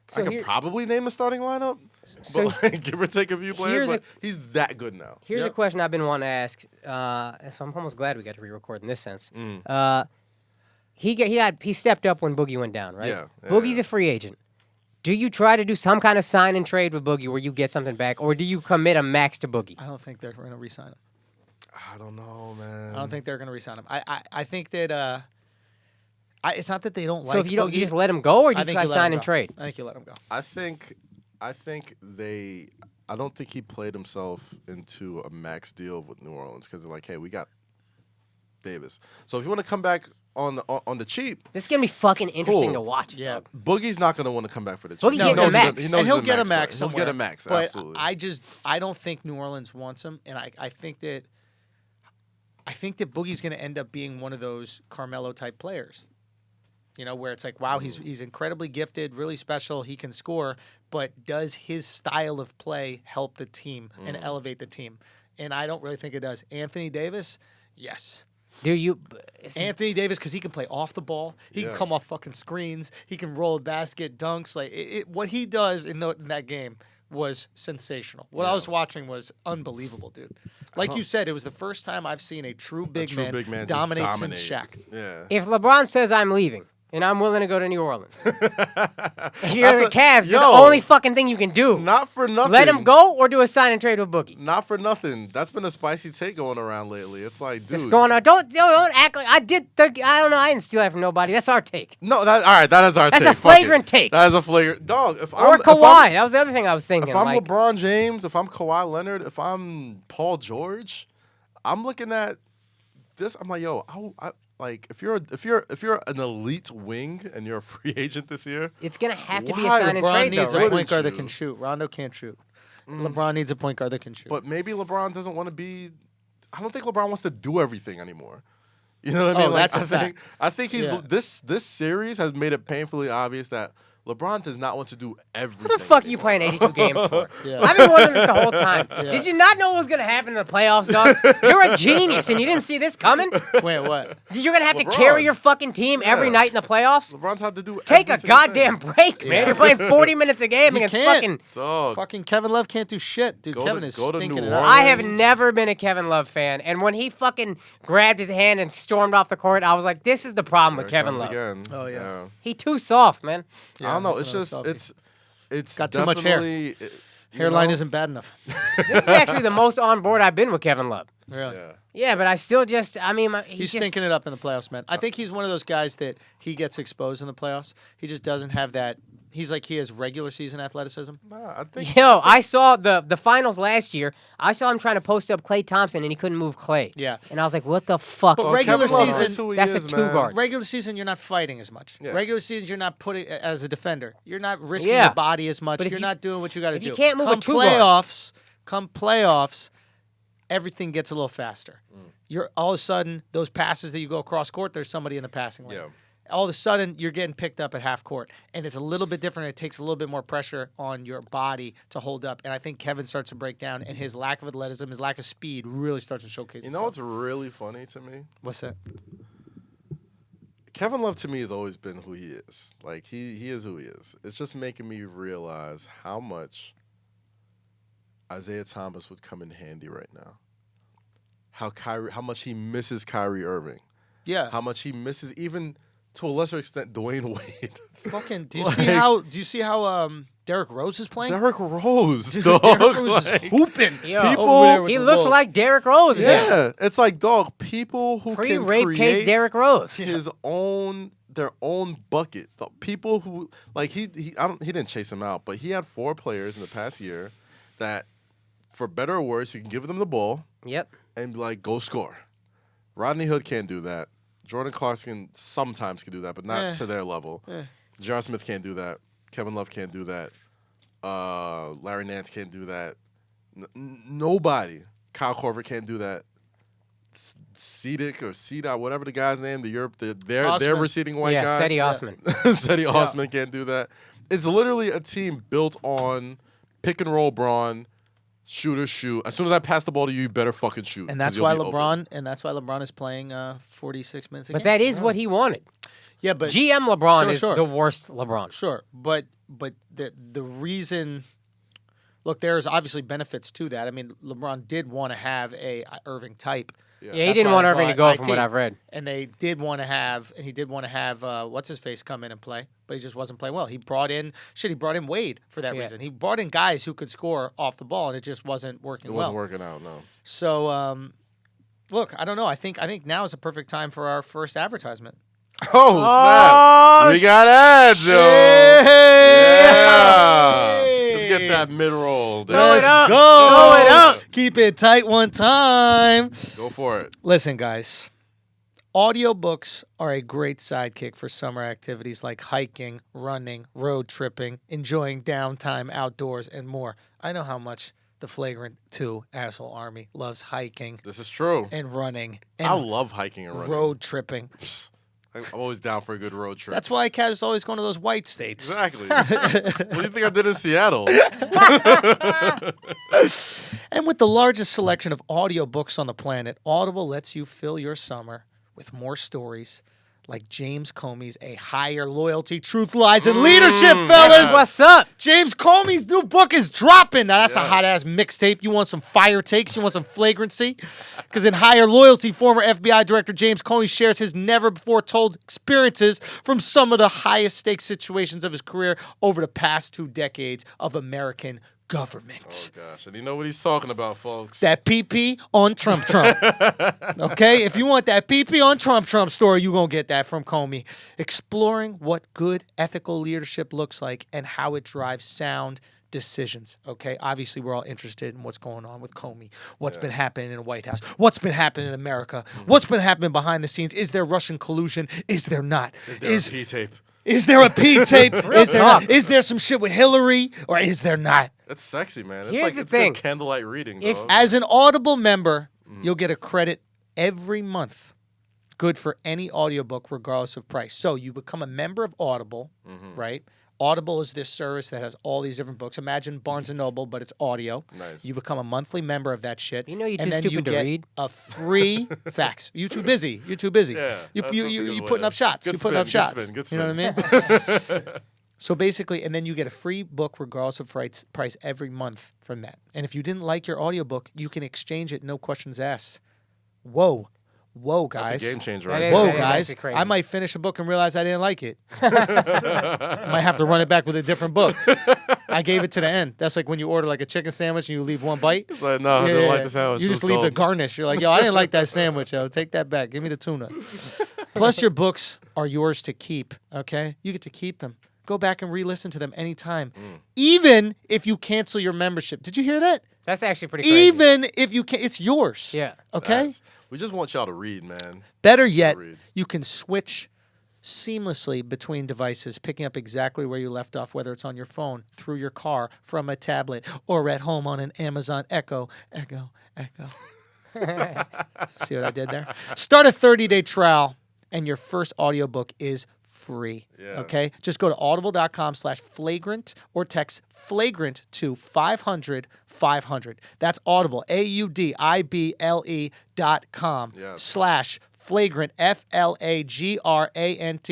So I could here- probably name a starting lineup, So but like, give or take a few players. here's But he's that good now. Here's a Yep. question I've been wanting to ask. So I'm almost glad we got to re-record in this sense. He stepped up when Boogie went down, right? Yeah, Boogie's yeah. a free agent. Do you try to do some kind of sign and trade with Boogie where you get something back, or do you commit a max to Boogie? I don't think they're going to re-sign him. I don't know, man. I don't think they're going to re-sign him. I think that it's not that they don't So like if you don't, Boogie. you just let him go, or do I you think try you to let him sign and go. trade? I think you let him go. I think I don't think he played himself into a max deal with New Orleans because they're like, hey, we got Davis. So if you want to come back on the cheap, This is gonna be fucking interesting Cool. to watch. Yeah. Boogie's not going to want to come back for the cheap. Boogie He getting knows a he's max. gonna- And he'll he's get a player. max He'll somewhere. get a max, but absolutely. I don't think New Orleans wants him, and I think that Boogie's going to end up being one of those Carmelo type players. You know, where it's like, wow, he's incredibly gifted, really special, he can score, but does his style of play help the team and elevate the team? And I don't really think it does. Anthony Davis, yes. Do you? Anthony Davis, because he can play off the ball. He Yeah. can come off fucking screens. He can roll a basket, dunks. Like what he does in that game was sensational. What I was watching was unbelievable, dude. Like you said, it was the first time I've seen a true big true man, big man just dominate dominate. since Shaq. Yeah. If LeBron says I'm leaving and I'm willing to go to New Orleans, if you're the That's Cavs, it's the yo, only fucking thing you can do. Not for nothing. Let him go or do a sign and trade with Boogie. Not for nothing. That's been a spicy take going around lately. It's like, dude. What's going on? Don't act like I did. I don't know. I didn't steal that from nobody. That's our take. No, all right. That is our That's take. a Fuck it. flagrant take. That is a flagrant. Dog, if Or I'm Kawhi. That was the other thing I was thinking. If I'm like, LeBron James, if I'm Kawhi Leonard, if I'm Paul George, I'm looking at this. I'm like, yo, like if you're an elite wing and you're a free agent this year, it's gonna have to be a Why? sign and LeBron trade, needs though, a right? point guard that you? can shoot. Rondo can't shoot. LeBron needs a point guard that can shoot. but maybe LeBron doesn't want to be. I don't think LeBron wants to do everything anymore. You know what I mean? Oh, that's a I think he's Yeah. this series has made it painfully obvious that LeBron does not want to do everything. What the fuck are you anymore. playing 82 games for? Yeah. I've been wondering this the whole time. Yeah. Did you not know what was going to happen in the playoffs, dog? You're a genius, and you didn't see this coming? Wait, what? You're going to have to LeBron. carry your fucking team every Yeah. night in the playoffs? LeBron's had to do Take every a single goddamn thing. break, man. You're playing 40 minutes a game You against can't. fucking... Dog. Fucking Kevin Love can't do shit, dude. Go Kevin to- is go to stinking New it up. I have Orleans. never been a Kevin Love fan, and when he fucking grabbed his hand and stormed off the court, I was like, this is the problem There with it Kevin comes Love. again. Oh, yeah. He too soft, man. Yeah, I don't know. that's It's another just selfie. it's Got too much hair. definitely, you Hairline know? isn't bad enough. This is actually the most on board I've been with Kevin Love. Really. Yeah. Yeah, but I still just, I mean, He's just, stinking it up in the playoffs, man. I think he's one of those guys that he gets exposed in the playoffs. He just doesn't have that. He's like he has regular season athleticism. Nah, I think Yo, I saw the finals last year. I saw him trying to post up Klay Thompson, and he couldn't move Klay. Yeah. And I was like, what the fuck? But Well, regular Kevin Love season, is who he that's a is, two man. guard. Regular season, you're not fighting as much. Yeah. Regular season, you're not putting as a defender. You're not risking Yeah. your body as much. But if You're you- not doing what you got to if do. you can't move a come two guard- playoffs, everything gets a little faster. You're all of a sudden those passes that you go across court. There's somebody in the passing lane. Yeah. All of a sudden, you're getting picked up at half court, and it's a little bit different. It takes a little bit more pressure on your body to hold up, and I think Kevin starts to break down, and his lack of athleticism, his lack of speed, really starts to showcase. You know itself. what's really funny to me? What's that? Kevin Love to me has always been who he is. Like he is who he is. It's just making me realize how much Isaiah Thomas would come in handy right now. How much he misses Kyrie Irving. Yeah. How much he misses even to a lesser extent Dwayne Wade. Fucking. Do you Like- see how Derrick Rose is playing? Derrick Rose, Dude, dog. Derrick Rose Like, is hooping. Yo, people- over there with he the looks ball. like Derrick Rose again. yeah, it's like dog. People who can Pre-rape create case Derrick Rose. their own bucket. The people who like he didn't chase him out, but he had 4 players in the past year that, for better or worse, you can give them the ball Yep. and be like, go score. Rodney Hood can't do that. Jordan Clarkson sometimes can do that, but not to their level. J.R. Smith can't do that. Kevin Love can't do that. Larry Nance can't do that. Nobody. Kyle Korver can't do that. Cedic or Cedar, whatever the guy's name, their Osman. receding white Yeah, guy. Seti Osman. Seti Osman can't do that. It's literally a team built on pick and roll brawn, shooter shoot. As soon as I pass the ball to you, you better fucking shoot. And 'cause that's you'll why be open. LeBron is playing 46 minutes a But game. that is what he wanted. Yeah, but GM LeBron Sure, is sure. the worst LeBron. sure, but the reason, look, there's obviously benefits to that. I mean, LeBron did want to have a Irving type. Yeah, he That's didn't why want they Irving to brought go from what IT. I've read. And he did want to have what's his face come in and play, but he just wasn't playing well. He brought in Wade for that Yeah. reason. He brought in guys who could score off the ball, and it just wasn't working It well. wasn't working out, no. So, look, I don't know. I think now is a perfect time for our first advertisement. Oh, snap. We got ads, yo. Yeah. Let's get that mid-roll. Throw it up. Go. Throw it up. Keep it tight one time. Go for it. Listen, guys. Audiobooks are a great sidekick for summer activities like hiking, running, road tripping, enjoying downtime outdoors, and more. I know how much the Flagrant 2 asshole army loves hiking This is true. and running and I love hiking and running. road tripping. I'm always down for a good road trip. That's why Akaash is always going to those white states. Exactly. What do you think I did in Seattle? And with the largest selection of audiobooks on the planet, Audible lets you fill your summer with more stories like James Comey's A Higher Loyalty, Truth, Lies, and Leadership, fellas. What's up? James Comey's new book is dropping. Now, that's a Yes. hot-ass mixtape. You want some fire takes? You want some flagrancy? Because in Higher Loyalty, former FBI Director James Comey shares his never-before-told experiences from some of the highest-stakes situations of his career over the past 2 decades of American government. Oh, gosh. And you know what he's talking about, folks. That PP on Trump. Okay? If you want that PP on Trump story, you're going to get that from Comey. Exploring what good ethical leadership looks like and how it drives sound decisions. Okay? Obviously, we're all interested in what's going on with Comey. What's been happening in the White House? What's been happening in America? What's been happening behind the scenes? Is there Russian collusion? Is there not? Is there a P-tape? Is there a P tape? Is there talk. not? Is there some shit with Hillary? Or is there not? That's sexy, man. It's Here's like the it's thing. good candlelight reading, If- dog. As an Audible member, you'll get a credit every month. Good for any audiobook, regardless of price. So you become a member of Audible, right? Audible is this service that has all these different books. Imagine Barnes & Noble, but it's audio. Nice. You become a monthly member of that shit. You know you're and too then you stupid to get read. a free facts. You too busy. You too busy. Yeah, You that's a good way putting to- up shots. good You putting up spin, shots. good You know spin. what I mean? So basically, and then you get a free book regardless of price every month from that. And if you didn't like your audiobook, you can exchange it, no questions asked. Whoa, guys. That's a game changer, That right? is- Whoa, that guys. actually crazy. I might finish a book and realize I didn't like it. Might have to run it back with a different book. I gave it to the end. That's like when you order like a chicken sandwich and you leave one bite. It's like, no, I didn't like the sandwich. You It just was leave the cold. garnish. You're like, yo, I didn't like that sandwich. Yo, take that back. Give me the tuna. Plus, your books are yours to keep, okay? You get to keep them. Go back and re-listen to them anytime. Even if you cancel your membership. Did you hear that? That's actually pretty crazy. Even if you can, it's yours. Yeah. Okay? Nice. We just want y'all to read, man. Better yet, read. you can switch seamlessly between devices, picking up exactly where you left off, whether it's on your phone, through your car, from a tablet, or at home on an Amazon Echo. See what I did there? Start a 30-day trial, and your first audiobook is free. Yeah. Okay? Just go to audible.com/flagrant or text flagrant to 500-500. That's Audible, AUDIBLE.com Yes. /flagrant, FLAGRANT.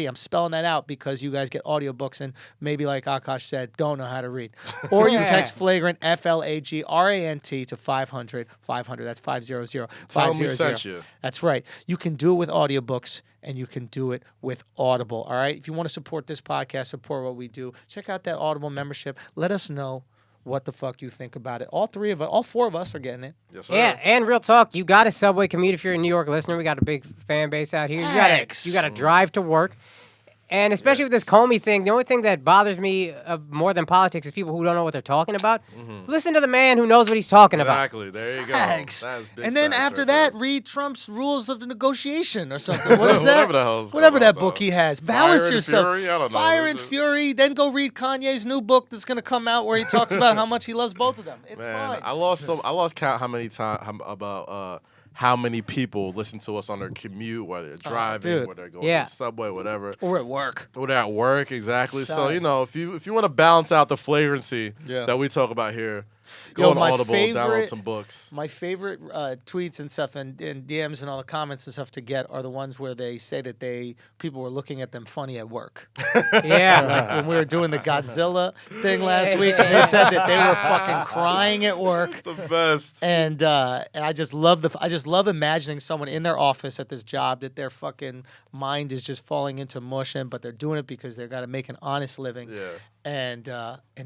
I'm spelling that out because you guys get audiobooks and maybe like Akaash said, don't know how to read. Or you text flagrant, FLAGRANT to 500-500. That's 500. Tell 'em we sent you. That's right. You can do it with audiobooks and you can do it with Audible. All right. If you want to support this podcast, support what we do, check out that Audible membership. Let us know what the fuck you think about it. All 4 of us are getting it. Yes, sir. Yeah, and real talk, you got a subway commute if you're a New York listener. We got a big fan base out here. Thanks. You got to drive to work. And especially with this Comey thing, the only thing that bothers me more than politics is people who don't know what they're talking about. Listen to the man who knows what he's talking about. Exactly. There you go. Facts. That is big And then facts after right that, there. read Trump's Rules of the Negotiation or something. What is that? Whatever the hell it's Whatever called, that though. book he has. Fire Balance and yourself. Fury? I don't know. Fire Is and it- Fury. Then go read Kanye's new book that's going to come out where he talks about how much he loves both of them. It's Man, fine. I lost count how many how many people listen to us on their commute, whether they're driving, dude. whether they're going Yeah. to the subway, whatever. Or at work. Or they're at work, exactly. So, Sorry. you know, if you want to balance out the flagrancy Yeah. that we talk about here, Yo, go on my Audible, download favorite- some books. My favorite tweets and stuff and DMs and all the comments and stuff to get are the ones where they say that people were looking at them funny at work. Yeah. Like when we were doing the Godzilla thing last week, and they said that they were fucking crying at work. The best. And I just love imagining someone in their office at this job that their fucking mind is just falling into mush in, but they're doing it because they've got to make an honest living. Yeah. And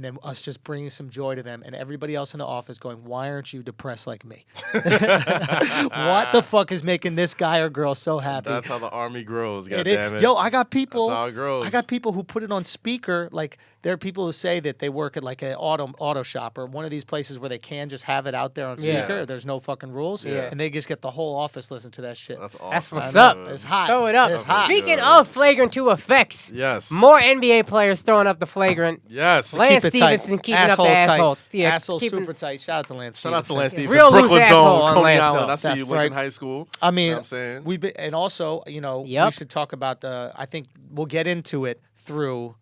then us just bringing some joy to them, and everybody else in the office going, "Why aren't you depressed like me? What the fuck is making this guy or girl so happy?" That's how the army grows. It Goddamn is. it. Yo, I got people. That's how it grows. I got people who put it on speaker. Like there are people who say that they work at like an auto shop or one of these places where they can just have it out there on speaker. Yeah. There's no fucking rules, Yeah. and they just get the whole office listen to that shit. That's awesome. That's what's I up. know. It's hot. Throw it up. It's hot. Speaking Yeah. of flagrant 2 effects, Yes. more NBA players throwing up the flagrant. Yes. Lance Keep it tight. Stevenson keeping up the tight. asshole. Yeah, Asshole keeping- super tight. Shout out to Lance. Shout out to Lance Stevenson. Real loose Brooklyn asshole Zone, on Coney Lance, Island. though. I see That's you, Lincoln right. High School. I mean, You know what I'm saying? and also, we Yep. should talk about I think we'll get into it through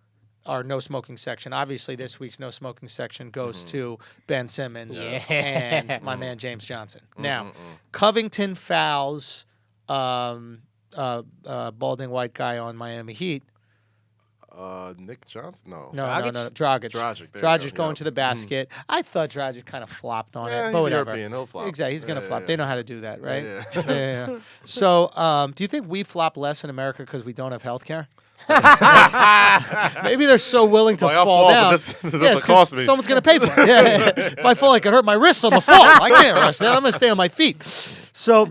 our no smoking section. Obviously, this week's no smoking section goes to Ben Simmons Yes. and my man James Johnson. Now, Covington fouls balding white guy on Miami Heat. Nick Johnson? No. No, Dragic? Dragic. Dragic, there you Dragic's go, going yeah. to the basket. I thought Dragic kind of flopped on Yeah, it, but he's whatever. European. He'll flop. Exactly, he's gonna Yeah, flop. yeah, They know how to do that, right? Yeah. Yeah. So, do you think we flop less in America because we don't have health care? Maybe they're so willing to Well, y'all fall fall, but down. this Yeah, will it's 'cause cost me. Someone's gonna pay for it. Yeah. If I fall, I could hurt my wrist on the fall. I can't rush that. I'm gonna stay on my feet. So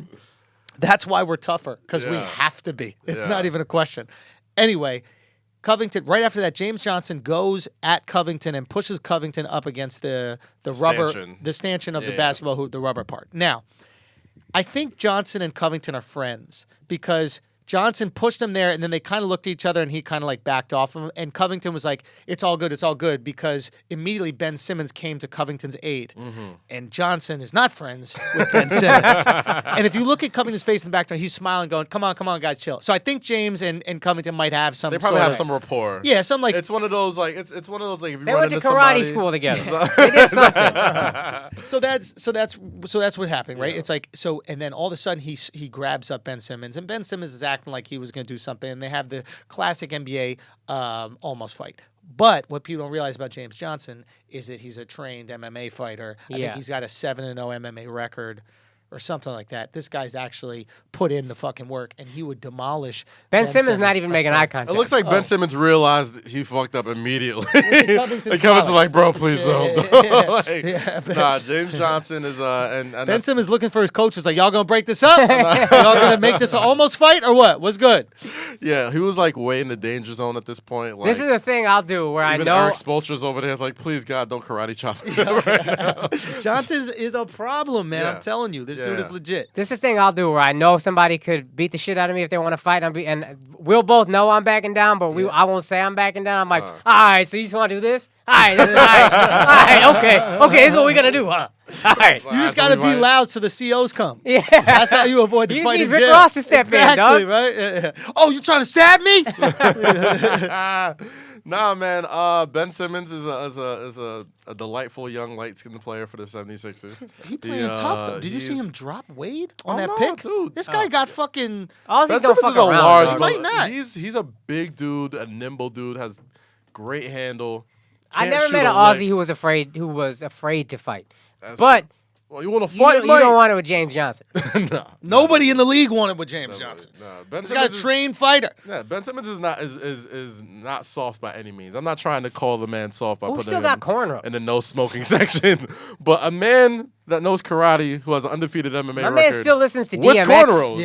that's why we're tougher because we Yeah. have to be. It's Yeah. not even a question. Anyway. Covington, right after that, James Johnson goes at Covington and pushes Covington up against the rubber, stanchion. the stanchion of the Yeah. basketball hoop, the rubber part. Now, I think Johnson and Covington are friends because Johnson pushed him there, and then they kind of looked at each other, and he kind of like backed off of him. And Covington was like, "It's all good," because immediately Ben Simmons came to Covington's aid, and Johnson is not friends with Ben Simmons. And if you look at Covington's face in the background, he's smiling, going, "Come on, guys, chill." So I think James and Covington might have some. They probably sort have of- some rapport. Yeah, some like It's one of those like it's one of those like if you They run went to into karate somebody, school together. They did something. So that's what happened, right? It's like and then all of a sudden he grabs up Ben Simmons, and Ben Simmons is acting like he was going to do something, and they have the classic NBA almost fight. But what people don't realize about James Johnson is that he's a trained MMA fighter. I think he's got a 7-0 MMA record or something like that. This guy's actually put in the fucking work, and he would demolish Ben Simmons not even making eye contact. It looks like Ben Simmons realized that he fucked up immediately. Covington's And Covington's smiling. like, bro, please, bro. Yeah, Nah, James Johnson is and Ben Simmons looking for his coach. Is like, y'all gonna break this up? Y'all gonna make this an almost fight or what? What's good? yeah, he was like way in the danger zone at this point. Like, This is the thing I'll do where I even know. Eric Spoelstra's over there, like, please God, don't karate chop. me. Johnson is a problem, man. Yeah. I'm telling you, this dude is Yeah. legit. This is the thing I'll do where I know somebody could beat the shit out of me if they want to fight. And we'll both know I'm backing down, but I won't say I'm backing down. I'm like, all right, so you just want to do this? All right, this is, all right, okay, this is what we're going to do, huh? All right. You just so gotta we be might- loud so the COs come. Yeah. That's how you avoid the You fight just in need Rick jail. Ross to step in, exactly, dog. right? Yeah. Oh, you trying to stab me? Nah, man. Ben Simmons is a delightful young light-skinned player for the 76ers. He playing tough though. Did you see him drop Wade on Oh, that no, pick? dude. This guy got fucking. Ozzy Ben don't Simmons fuck is a around. large, dog. Might not. He's a big dude, a nimble dude, has great handle. I can't never shoot met a an Aussie lick. who was afraid to fight. That's- But Well, you want to you, fight, you Mike? don't want it with James Johnson. Nobody in the league wanted with James Johnson. Nah, Ben This guy's Simmons a trained fighter. Ben Simmons is not soft by any means. I'm not trying to call the man soft by Who putting still him got cornrows? in the no smoking section, but a man that knows karate who has an undefeated MMA My record man still listens to with DMX. cornrows.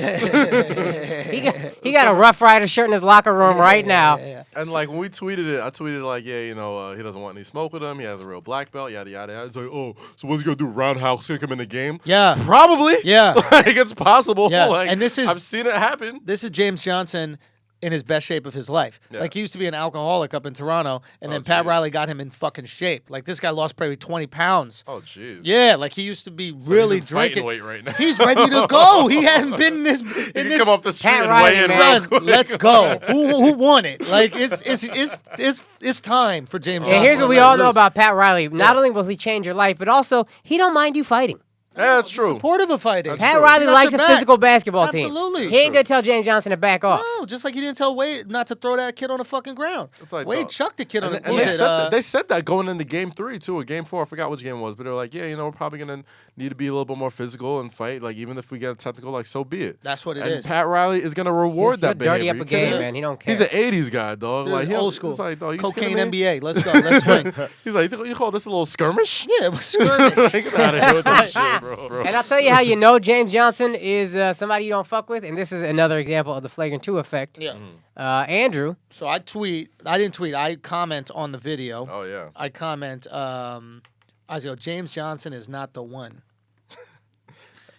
He got a Rough Rider shirt in his locker room right now. And like when we tweeted it, I tweeted like, yeah, he doesn't want any smoke with him. He has a real black belt, yada yada yada. It's like, oh, so what's he gonna do? Roundhouse kick him in the game? Yeah. Probably. Yeah. Like it's possible. Yeah, Like, and this is- I've seen it happen. This is James Johnson in his best shape of his life. Yeah. Like he used to be an alcoholic up in Toronto, and then Pat geez. Riley got him in fucking shape. Like this guy lost probably 20 pounds. Oh jeez. Yeah, like he used to be So really he's in fighting drinking. weight right now. He's ready to go. He hadn't been in this. He In can this come off the street Pat and Riley, weigh in man. real son, quick. let's go. Who won it? Like it's time for James. And Johnson here's what to we let all it know loose. about Pat Riley. Not only will he change your life, but also he don't mind you fighting. Yeah, that's true. Supportive of fighting. That's Pat true. Riley He got likes a your back. physical basketball team. Absolutely. He ain't gonna tell James Johnson to back off. No, just like he didn't tell Wade not to throw that kid on the fucking ground. It's like, Wade dog. chucked the kid on the And they said that going into game 3 too, or game 4, I forgot which game it was, but they were like, yeah, we're probably gonna need to be a little bit more physical and fight. Like even if we get technical, like so be it. That's what it and is. Pat Riley is gonna reward He'll that behavior. dirty up You a kidding game, me? man. He don't care. He's an '80s guy, dog. Dude, Like old school. It's like, dog, you Cocaine kidding me? NBA. Let's go. Let's swing. He's like, you call this a little skirmish? Yeah, it was skirmish. Get out of here with that shit, bro. And I'll tell you how you know James Johnson is somebody you don't fuck with, and this is another example of the Flagrant 2 effect. Yeah. Andrew. So I didn't tweet. I comment on the video. Oh yeah. I comment. I go, James Johnson is not the one.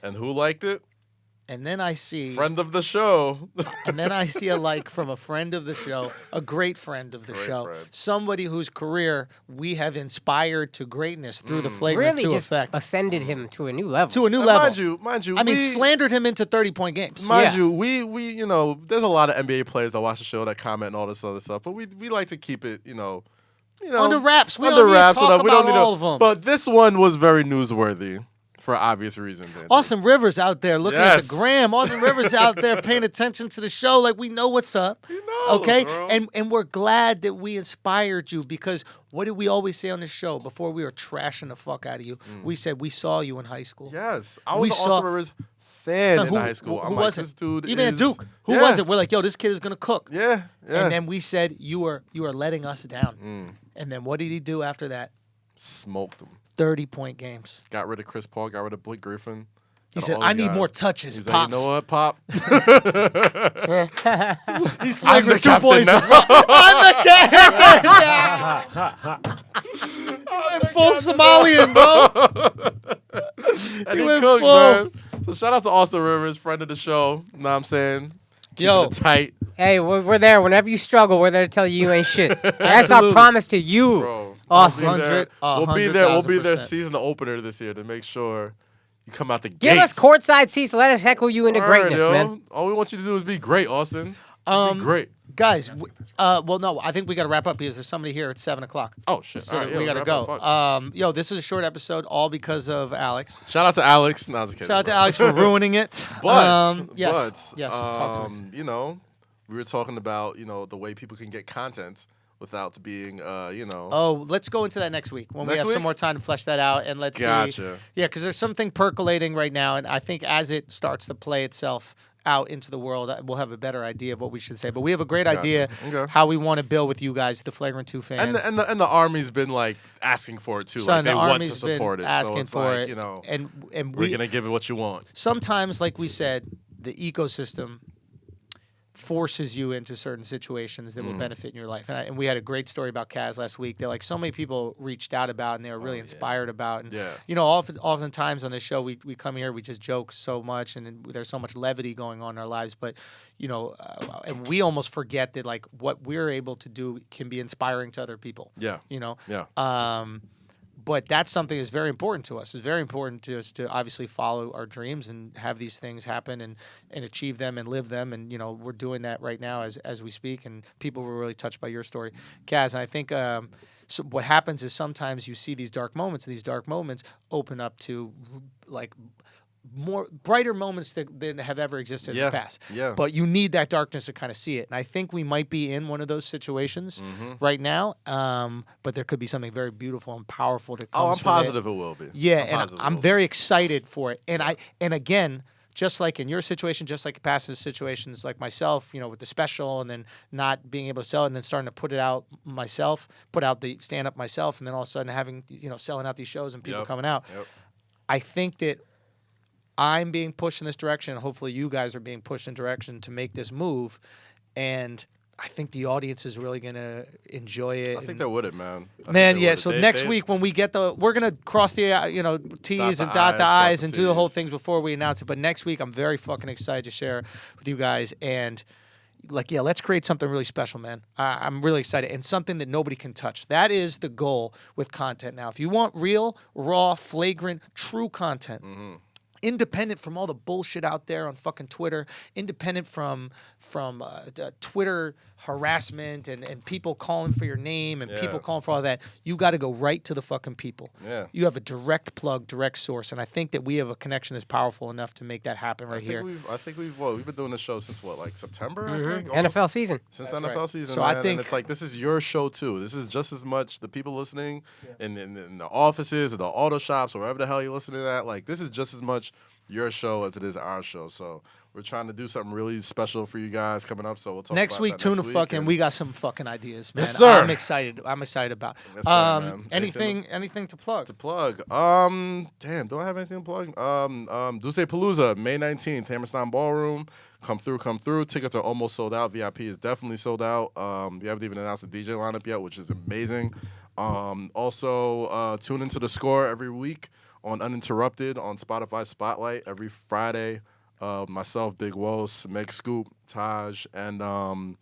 And who liked it? And then I see. Friend of the show. And then I see a like from a friend of the show, a great friend of the Great show, friend. somebody whose career we have inspired to greatness through the Flagrant Really 2 just effect. ascended him to a new level. To a new And level. mind you. I mean, we- slandered him into 30-point games. Mind Yeah. you, we there's a lot of NBA players that watch the show that comment and all this other stuff, but we like to keep it, Under wraps. We under don't need wraps. to talk we don't about need all of them. But this one was very newsworthy for obvious reasons. Anthony. Austin Rivers out there looking at Yes. the gram. Austin Rivers out there paying attention to the show. Like, we know what's up. He knows, Okay? bro. And we're glad that we inspired you, because what did we always say on the show before we were trashing the fuck out of you? We said we saw you in high school. Yes, I We was an saw- Austin Rivers fan So in high school. Who I'm wasn't? Like, this dude Even is, at Duke. Who yeah, wasn't? We're like, yo, this kid is going to cook. Yeah, yeah. And then we said, you are letting us down. And then what did he do after that? Smoked him. 30-point games. Got rid of Chris Paul. Got rid of Blake Griffin. He got said, all I these need guys. more touches, He's Pops. like, you know what, Pop? He's I'm the Flagrant 2 captain boys now. as well. I'm the captain. I'm full Somalian, bro. And He he went cooked, full. man. So shout out to Austin Rivers, friend of the show. Know what I'm saying? Yo. Keeping it tight, Hey, we're there. Whenever you struggle, we're there to tell you ain't shit. That's our Absolutely. promise to you, bro. Austin. We'll be there. 100, We'll be there 100,000%. season opener this year to make sure you come out the Give gates. us courtside seats. Let us heckle you into Word, greatness, yo. man. All we want you to do is be great, Austin. Be great. Guys, well, no, I think we got to wrap up because there's somebody here at 7 o'clock. Oh shit! So All right, yeah, we got let's to wrap it up. go. Fuck. Yo, this is a short episode, all because of Alex. Shout out to Alex. No, I was kidding. Shout out to bro. Alex for ruining it. But Yes, talk to us. we were talking about the way people can get content without being Oh, let's go into that next week when we Next have some week? more time to flesh that out, and let's see. Gotcha. Yeah, because there's something percolating right now, and I think as it starts to play itself out into the world, we'll have a better idea of what we should say. But we have a great Gotcha. idea Okay. how we want to build with you guys, the Flagrant 2 fans. and the army's been like asking for it too. Son, Like they the want to Army's been support it. So asking it's for like, it, and we're we gonna give it what you want. sometimes, like we said, the ecosystem forces you into certain situations that will benefit in your life. And we had a great story about Kaz last week that like so many people reached out about and they were really inspired about. And Yeah. oftentimes on this show we come here, we just joke so much, and there's so much levity going on in our lives, but and we almost forget that like what we're able to do can be inspiring to other people. Yeah. Yeah. But that's something that's very important to us. It's very important to us to obviously follow our dreams and have these things happen and achieve them and live them. And, we're doing that right now as we speak. And people were really touched by your story, Kaz. And I think so what happens is sometimes you see these dark moments, and these dark moments open up to like more brighter moments than have ever existed in the past. Yeah. But you need that darkness to kind of see it. And I think we might be in one of those situations right now. But there could be something very beautiful and powerful that comes I'm from positive it will be. Yeah, I'm and positive it I'm will be. very excited for it. And again, just like in your situation, just like past situations like myself, with the special and then not being able to sell it and then starting to put it out myself, put out the stand-up myself, and then all of a sudden having, selling out these shows and people coming out. Yep. I think that I'm being pushed in this direction, and hopefully you guys are being pushed in direction to make this move. And I think the audience is really going to enjoy it. I think they're with it, man. So next week when we get we're going to cross the, T's and dot the I's and do the whole things before we announce it. But next week, I'm very fucking excited to share with you guys. And let's create something really special, man. I'm really excited. And something that nobody can touch. That is the goal with content now. If you want real, raw, flagrant, true content, independent from all the bullshit out there on fucking Twitter, independent from Twitter harassment and people calling for your name and people calling for all that. You got to go right to the fucking people. Yeah. You have a direct plug, direct source, and I think that we have a connection that's powerful enough to make that happen right here. I think we've been doing this show since what, like September? I think NFL season. Since the NFL season, So man. I think and it's like this is your show too. This is just as much the people listening in the offices or the auto shops or wherever the hell you're listening to that. Like this is just as much your show as it is our show. So we're trying to do something really special for you guys coming up. So we'll talk next about week. that Tune next the week, fucking. and- We got some fucking ideas, man. Yes, sir. I'm excited. I'm excited about. Yes, sir, man. Anything to plug? To plug. Damn, do I have anything to plug? Palooza, May 19th, Hammerstein Ballroom. Come through. Tickets are almost sold out. VIP is definitely sold out. We haven't even announced the DJ lineup yet, which is amazing. Also, tune into The Score every week on Uninterrupted on Spotify Spotlight every Friday. Myself, Big Woes, Meg Scoop, Taj, and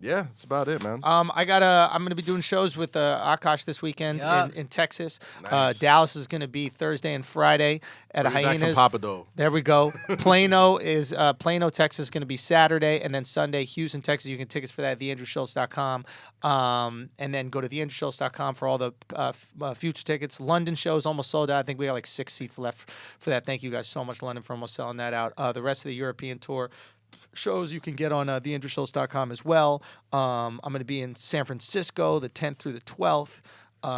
yeah, that's about it, man. I'm gonna be doing shows with Akaash this weekend in Texas. Nice. Dallas is gonna be Thursday and Friday at Bring back some Hyenas. Papa Dough. There we go. Plano, Texas is going to be Saturday, and then Sunday, Houston, Texas. You can get tickets for that at theandrewschultz.com. And then go to theandrewschultz.com for all the future tickets. London show is almost sold out. I think we got like 6 seats left for that. Thank you guys so much, London, for almost selling that out. The rest of the European tour shows you can get on theandrewschultz.com as well. I'm going to be in San Francisco the 10th through the 12th.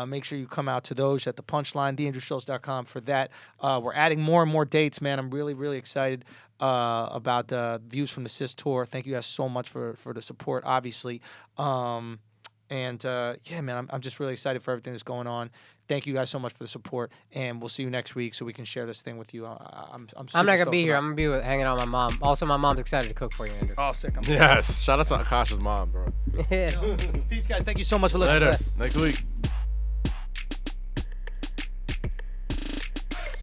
Make sure you come out to those at the Punchline, theandrewschultz.com for that. We're adding more and more dates, man. I'm really, really excited about the Views from the Sis tour. Thank you guys so much for the support, obviously. Yeah, man, I'm just really excited for everything that's going on. Thank you guys so much for the support, and we'll see you next week so we can share this thing with you. I'm I'm not gonna be here. I'm gonna be hanging out with my mom. Also, my mom's excited to cook for you, Andrew. Oh, sick. Yes. Shout out to Akaash's mom, bro. Peace, guys. Thank you so much for listening. Later. Next week.